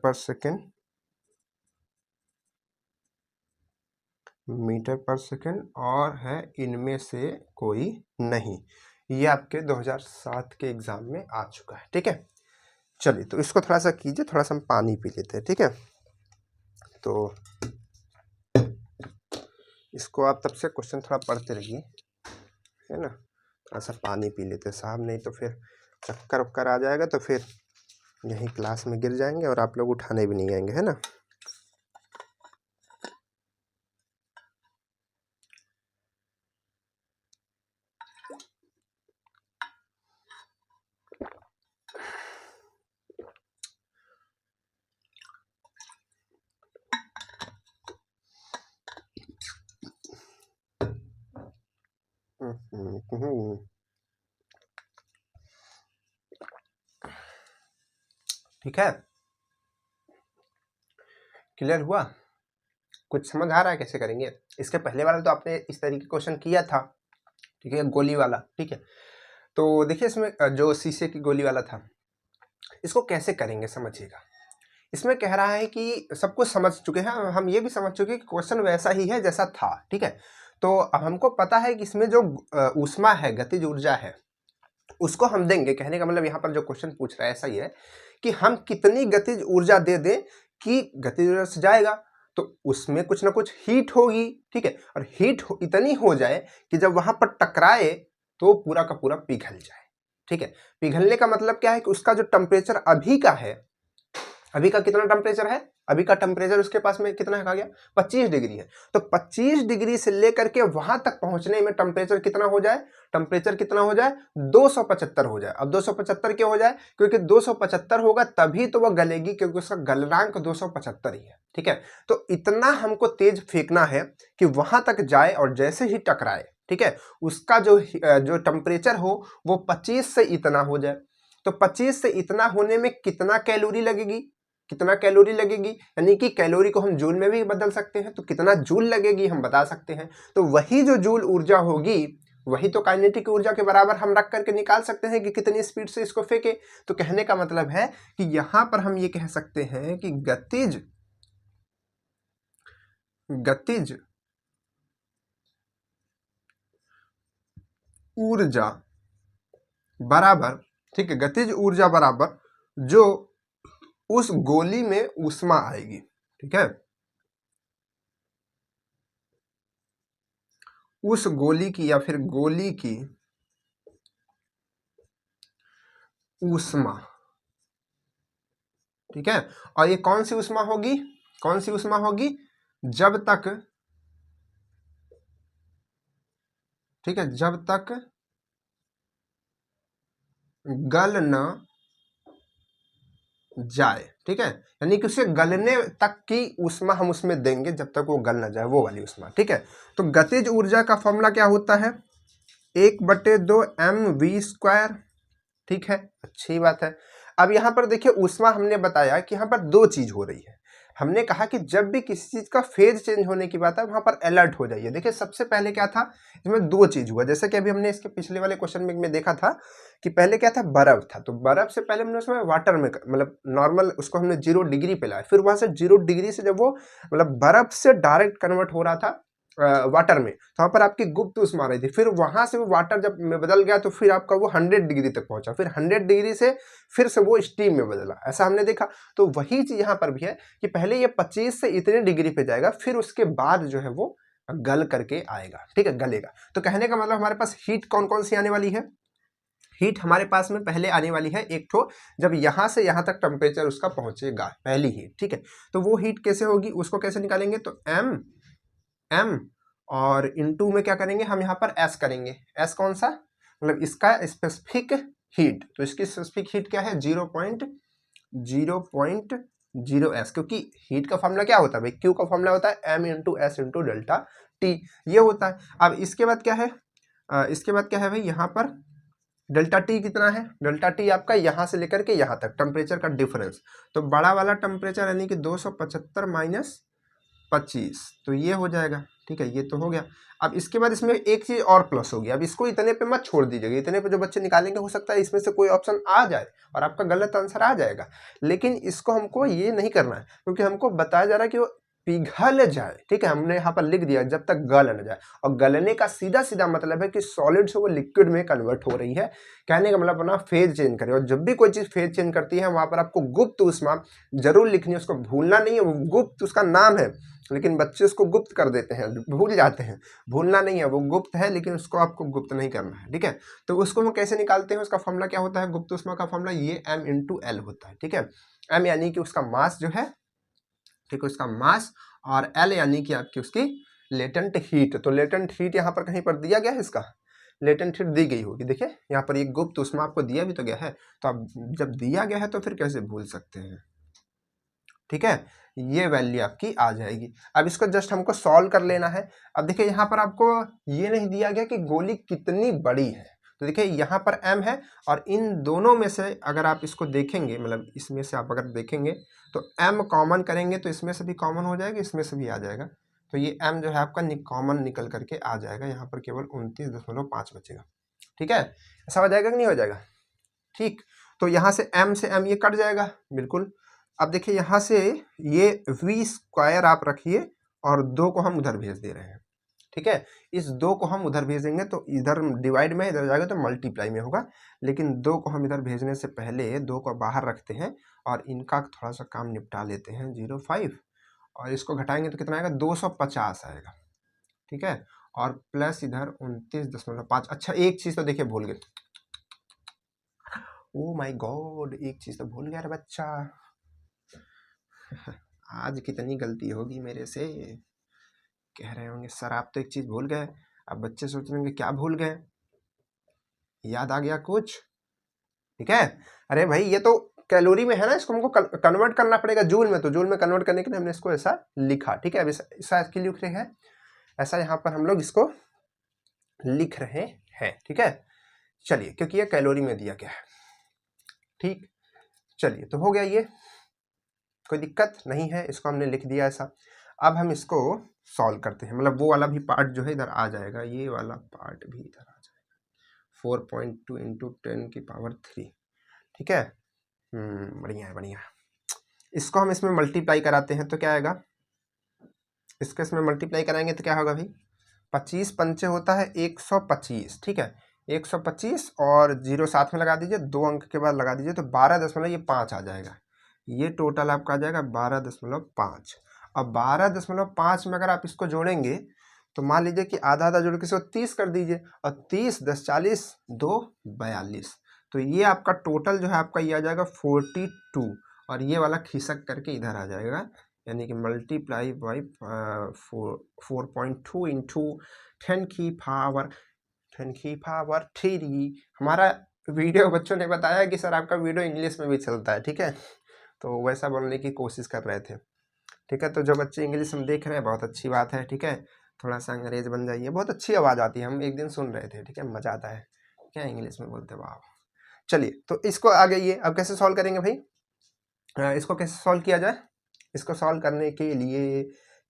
पर सेकेंड और है इनमें से कोई नहीं। ये आपके 2007 के एग्जाम में आ चुका है, ठीक है। चलिए तो इसको थोड़ा सा कीजिए, थोड़ा सा हम पानी पी लेते हैं, ठीक है। तो इसको आप तब से क्वेश्चन थोड़ा पढ़ते रहिए, है ना। थोड़ा सा पानी पी लेते साहब, नहीं तो फिर चक्कर वक्कर आ जाएगा, तो फिर यहीं क्लास में गिर जाएंगे और आप लोग उठाने भी नहीं आएंगे, है ना। ठीक है, क्लियर हुआ, कुछ समझ आ रहा है कैसे करेंगे। इसके पहले वाला तो आपने इस तरीके क्वेश्चन किया था, ठीक है, गोली वाला, ठीक है। तो देखिए इसमें जो शीशे की गोली वाला था, इसको कैसे करेंगे समझिएगा। इसमें कह रहा है कि सब कुछ समझ चुके हैं हम ये भी समझ चुके हैं कि क्वेश्चन वैसा ही है जैसा था, ठीक है। तो अब हमको पता है कि इसमें जो ऊष्मा है, गतिज ऊर्जा है, उसको हम देंगे। कहने का मतलब यहाँ पर जो क्वेश्चन पूछ रहा है ऐसा ही है कि हम कितनी गतिज ऊर्जा दे दें कि गतिज ऊर्जा से जाएगा, तो उसमें कुछ ना कुछ हीट होगी, ठीक है। और हीट इतनी हो जाए कि जब वहां पर टकराए तो पूरा का पूरा पिघल जाए, ठीक है। पिघलने का मतलब क्या है कि उसका जो टेम्परेचर अभी का है, अभी का कितना टेम्परेचर है, अभी का टेम्परेचर उसके पास में कितना है, कहा गया 25 डिग्री है। तो 25 डिग्री से लेकर के वहां तक पहुंचने में टेम्परेचर कितना हो जाए, टेम्परेचर कितना हो जाए, 275 हो जाए। अब 275 क्यों हो जाए, क्योंकि 275 होगा तभी तो वह गलेगी, क्योंकि उसका गलनांक 275 ही है, ठीक है। तो इतना हमको तेज फेंकना है कि वहां तक जाए और जैसे ही टकराए, ठीक है, उसका जो टेम्परेचर हो वो 25 से इतना हो जाए। तो 25 से इतना होने में कितना कैलोरी लगेगी, कितना कैलोरी लगेगी, यानी कि कैलोरी को हम जूल में भी बदल सकते हैं, तो कितना जूल लगेगी हम बता सकते हैं। तो वही जो जूल ऊर्जा होगी वही तो काइनेटिक ऊर्जा के बराबर हम रख करके निकाल सकते हैं कि कितनी स्पीड से इसको फेंके। तो कहने का मतलब है कि यहां पर हम ये कह सकते हैं कि गतिज ऊर्जा बराबर, ठीक है, गतिज ऊर्जा बराबर जो उस गोली में ऊष्मा आएगी, ठीक है, उस गोली की या फिर गोली की ऊष्मा, ठीक है। और ये कौन सी ऊष्मा होगी, कौन सी ऊष्मा होगी, जब तक, ठीक है, जब तक गल न जाए, ठीक है, यानी कि उसे गलने तक की ऊष्मा हम उसमें देंगे जब तक वो गल न जाए, वो वाली ऊष्मा, ठीक है। तो गतिज ऊर्जा का फॉर्मूला क्या होता है, 1/2 mv², ठीक है, अच्छी बात है। अब यहाँ पर देखिए ऊष्मा हमने बताया कि यहाँ पर दो चीज हो रही है। हमने कहा कि जब भी किसी चीज का फेज चेंज होने की बात है वहां पर अलर्ट हो जाइए। देखिए सबसे पहले क्या था, इसमें दो चीज हुआ, जैसे कि अभी हमने इसके पिछले वाले क्वेश्चन में देखा था कि पहले क्या था, बर्फ था, तो बर्फ से पहले हमने उसमें वाटर में मतलब नॉर्मल उसको हमने 0 डिग्री पे लाया, फिर वहां से 0 डिग्री से जब वो मतलब बर्फ से डायरेक्ट कन्वर्ट हो रहा था वाटर में, तो वहां पर आपकी गुप्त ऊष्मा आ रही थी, फिर वहां से वो वाटर जब में बदल गया तो फिर आपका वो 100 डिग्री तक पहुंचा, फिर 100 डिग्री से फिर से वो स्टीम में बदला, ऐसा हमने देखा। तो वही चीज यहाँ पर भी है कि पहले ये 25 से इतने डिग्री पे जाएगा, फिर उसके बाद जो है वो गल करके आएगा, ठीक है, गलेगा। तो कहने का मतलब हमारे पास हीट कौन कौन सी आने वाली है, हीट हमारे पास में पहले आने वाली है एक ठो, जब यहाँ से यहाँ तक टेम्परेचर उसका पहुंचेगा, पहली हीट, ठीक है। तो वो हीट कैसे होगी, उसको कैसे निकालेंगे, तो एम और इनटू में क्या करेंगे हम यहाँ पर एस करेंगे। एस कौन सा, मतलब इसका स्पेसिफिक हीट, तो इसकी स्पेसिफिक हीट क्या है 0.0 एस, क्योंकि हीट का फॉर्मूला क्या होता है भाई, क्यू का फॉर्मूला होता है M into S into delta T, ये होता है। अब इसके बाद क्या है, इसके बाद क्या है भाई, यहाँ पर डेल्टा टी कितना है, डेल्टा टी आपका यहाँ से लेकर के यहाँ तक टेम्परेचर का डिफरेंस, तो बड़ा वाला टेम्परेचर यानी कि 275 माइनस 25, तो ये हो जाएगा, ठीक है, ये तो हो गया। अब इसके बाद इसमें एक चीज और प्लस होगी, अब इसको इतने पे मत छोड़ दीजिएगा, इतने पे जो बच्चे निकालेंगे हो सकता है इसमें से कोई ऑप्शन आ जाए और आपका गलत आंसर आ जाएगा, लेकिन इसको हमको ये नहीं करना है, क्योंकि हमको बताया जा रहा है कि वो पिघल जाए, ठीक है, हमने यहाँ पर लिख दिया जब तक गल न जाए, और गलने का सीधा सीधा मतलब है कि सॉलिड से वो लिक्विड में कन्वर्ट हो रही है, कहने का मतलब अपना फेज चेंज करे, और जब भी कोई चीज फेज चेंज करती है वहां पर आपको गुप्त ऊष्मा जरूर लिखनी है, उसको भूलना नहीं है, वो गुप्त उसका नाम है, लेकिन बच्चे उसको गुप्त कर देते हैं, भूल जाते हैं, भूलना नहीं है, वो गुप्त है लेकिन उसको आपको गुप्त नहीं करना है, ठीक है। तो उसको हम कैसे निकालते हैं, उसका फॉर्मूला क्या होता है, गुप्त ऊष्मा का फॉर्मूला ये m इंटू एल होता है, ठीक है। m यानी कि उसका मास जो है, ठीक है, उसका मास, और l यानी कि आपकी उसकी लेटेंट हीट, तो लेटेंट हीट यहाँ पर कहीं पर दिया गया है, इसका लेटेंट हीट दी गई होगी, देखिए यहाँ पर एक गुप्त ऊष्मा आपको दिया भी तो गया है, तो अब जब दिया गया है तो फिर कैसे भूल सकते हैं, ठीक है, ये वैल्यू आपकी आ जाएगी। अब इसको जस्ट हमको सॉल्व कर लेना है। अब देखिए यहाँ पर आपको ये नहीं दिया गया कि गोली कितनी बड़ी है, तो देखिए यहाँ पर m है, और इन दोनों में से अगर आप इसको देखेंगे, मतलब इसमें से आप अगर देखेंगे तो m कॉमन करेंगे तो इसमें से भी कॉमन हो जाएगा, इसमें से भी आ जाएगा, तो ये m जो है आपका कॉमन निकल करके आ जाएगा, यहाँ पर केवल 29.5 बचेगा, ठीक है, ऐसा हो जाएगा कि नहीं हो जाएगा, ठीक। तो यहाँ से m ये कट जाएगा बिल्कुल। अब देखिए यहाँ से ये v स्क्वायर आप रखिए और 2 को हम उधर भेज दे रहे हैं, ठीक है, इस 2 को हम उधर भेज देंगे तो इधर डिवाइड में, इधर जाएगा तो मल्टीप्लाई में होगा, लेकिन 2 को हम इधर भेजने से पहले 2 को बाहर रखते हैं और इनका थोड़ा सा काम निपटा लेते हैं, 0.5, और इसको घटाएंगे तो कितना आएगा, 250 आएगा, ठीक है, और प्लस इधर 29.5। अच्छा एक चीज तो देखिए भूल गए, ओ माय गॉड, एक चीज तो भूल गया रे बच्चा, आज कितनी गलती होगी मेरे से, कह रहे होंगे सर आप तो एक चीज भूल गए, अब बच्चे सोच रहे होंगे क्या भूल गए, याद आ गया कुछ, ठीक है। अरे भाई ये तो कैलोरी में है ना, इसको हमको कन्वर्ट करना पड़ेगा जूल में, तो जूल में कन्वर्ट करने के लिए हमने इसको ऐसा लिखा, ठीक है, अब ऐसा इसकी लिख रहे हैं, ऐसा यहाँ पर हम लोग इसको लिख रहे हैं, ठीक है, चलिए, क्योंकि ये कैलोरी में दिया गया है, ठीक, चलिए, तो हो गया, ये कोई दिक्कत नहीं है, इसको हमने लिख दिया ऐसा। अब हम इसको सॉल्व करते हैं, मतलब वो वाला भी पार्ट जो है इधर आ जाएगा, ये वाला पार्ट भी इधर आ जाएगा, 4.2 इंटू 10⁻3, ठीक है, बढ़िया है, बढ़िया। इसको हम इसमें मल्टीप्लाई कराते हैं तो क्या आएगा, इसको इसमें मल्टीप्लाई कराएंगे तो क्या होगा भाई, 25 पंचे होता है 125, ठीक है, 125 और 0 साथ में लगा दीजिए, 2 अंक के बाद लगा दीजिए, तो 12.5 आ जाएगा, ये टोटल आपका आ जाएगा 12.5। अब 12.5 में अगर आप इसको जोड़ेंगे तो मान लीजिए कि आधा आधा जोड़ के इसको 30 कर दीजिए, और 30 10 40 2 42, तो ये आपका टोटल जो है आपका ये आ जाएगा 42, और ये वाला खिसक करके इधर आ जाएगा, यानी कि मल्टीप्लाई बाई 4.2 इंटू 10⁻3। हमारा वीडियो बच्चों ने बताया कि सर आपका वीडियो इंग्लिश में भी चलता है, ठीक है, तो वैसा बोलने की कोशिश कर रहे थे, ठीक है, तो जो बच्चे इंग्लिश में देख रहे हैं बहुत अच्छी बात है, ठीक है, थोड़ा सा अंग्रेज बन जाइए, बहुत अच्छी आवाज़ आती है, हम एक दिन सुन रहे थे, ठीक है, मज़ा आता है, क्या इंग्लिश में बोलते, वाह। चलिए, तो इसको आगे ये अब कैसे सॉल्व करेंगे भाई, इसको कैसे सॉल्व किया जाए, इसको सॉल्व करने के लिए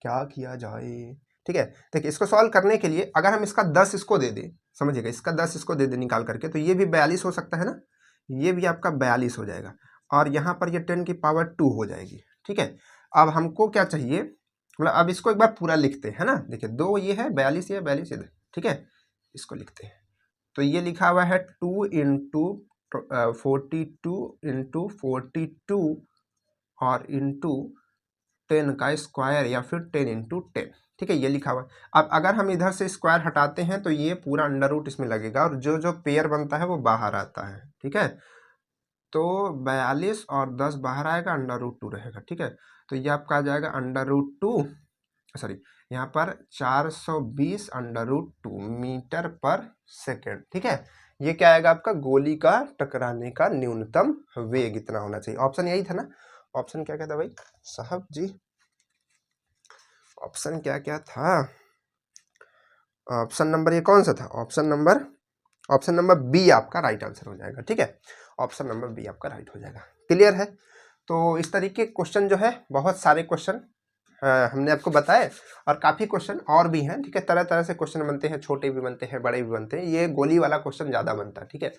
क्या किया जाए, ठीक है, देखिए इसको सॉल्व करने के लिए अगर हम इसका 10 इसको दे दें, समझिएगा, इसका 10 इसको दे दें निकाल करके, तो ये भी 42 हो सकता है ना, ये भी आपका 42 हो जाएगा, और यहाँ पर ये 10⁻2 हो जाएगी, ठीक है। अब हमको क्या चाहिए, मतलब अब इसको एक बार पूरा लिखते हैं ना, देखिए 2 ये है, 42 ये 42 इधर, ठीक है, इसको लिखते हैं, तो ये लिखा हुआ है 2 इंटू 42 इंटू 42 और इंटू 10 का स्क्वायर या फिर 10 इंटू 10, ठीक है, ये लिखा हुआ है। अब अगर हम इधर से स्क्वायर हटाते हैं तो ये पूरा अंडर रूट इसमें लगेगा और जो जो पेयर बनता है वो बाहर आता है, ठीक है। तो 42 और 10 बाहर आएगा, अंडर रूट 2 रहेगा, ठीक है। तो ये आपका आ जाएगा अंडर रूट 2, सॉरी यहाँ पर 420 अंडर रूट 2 मीटर पर सेकेंड, ठीक है। ये क्या आएगा आपका, गोली का टकराने का न्यूनतम वेग इतना होना चाहिए। ऑप्शन यही था ना, ऑप्शन क्या क्या था भाई साहब जी, ऑप्शन क्या क्या था, ऑप्शन नंबर ये कौन सा था, ऑप्शन नंबर बी आपका राइट आंसर हो जाएगा, ठीक है। ऑप्शन नंबर बी आपका राइट हो जाएगा। क्लियर है। तो इस तरीके के क्वेश्चन जो है, बहुत सारे क्वेश्चन हमने आपको बताए और काफ़ी क्वेश्चन और भी हैं, ठीक है। तरह तरह से क्वेश्चन बनते हैं, छोटे भी बनते हैं, बड़े भी बनते हैं। ये गोली वाला क्वेश्चन ज़्यादा बनता है, ठीक है।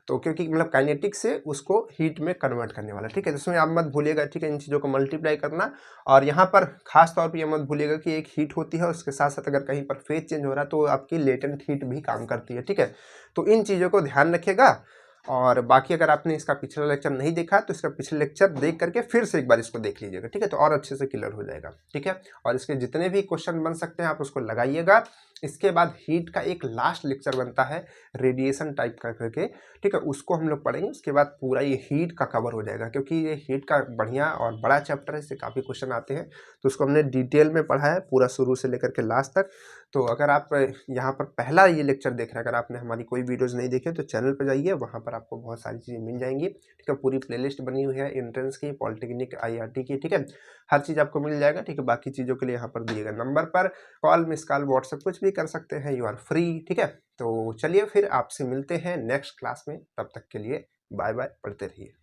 तो क्योंकि मतलब काइनेटिक से उसको हीट में कन्वर्ट करने वाला, ठीक है। जिसमें आप मत भूलिएगा, ठीक है, इन चीज़ों को मल्टीप्लाई करना। और यहाँ पर खास तौर पर यह मत भूलिएगा कि एक हीट होती है, उसके साथ साथ अगर कहीं पर फेज चेंज हो रहा है तो आपकी लेटेंट हीट भी काम करती है, ठीक है। तो इन चीज़ों को ध्यान रखिएगा। और बाकी अगर आपने इसका पिछला लेक्चर नहीं देखा तो इसका पिछले लेक्चर देख करके फिर से एक बार इसको देख लीजिएगा, ठीक है। तो और अच्छे से क्लियर हो जाएगा, ठीक है। और इसके जितने भी क्वेश्चन बन सकते हैं आप उसको लगाइएगा। इसके बाद हीट का एक लास्ट लेक्चर बनता है रेडिएशन टाइप का करके, ठीक है, उसको हम लोग पढ़ेंगे। उसके बाद पूरा ये हीट का कवर हो जाएगा, क्योंकि ये हीट का बढ़िया और बड़ा चैप्टर है, इससे काफ़ी क्वेश्चन आते हैं। तो उसको हमने डिटेल में पढ़ा है पूरा, शुरू से लेकर के लास्ट तक। तो अगर आप यहाँ पर पहला ये लेक्चर देख रहे हैं, अगर आपने हमारी कोई वीडियोज़ नहीं देखे तो चैनल पर जाइए, वहाँ पर आपको बहुत सारी चीज़ें मिल जाएंगी, ठीक है। पूरी प्लेलिस्ट बनी हुई है एंट्रेंस की, पॉलिटेक्निक, IRT की, ठीक है। हर चीज़ आपको मिल जाएगा, ठीक है। बाकी चीज़ों के लिए यहाँ पर दिए गए नंबर पर कॉल, मिस कॉल, व्हाट्सएप कुछ भी कर सकते हैं, यू आर फ्री, ठीक है। तो चलिए फिर आपसे मिलते हैं नेक्स्ट क्लास में, तब तक के लिए बाय बाय, पढ़ते रहिए।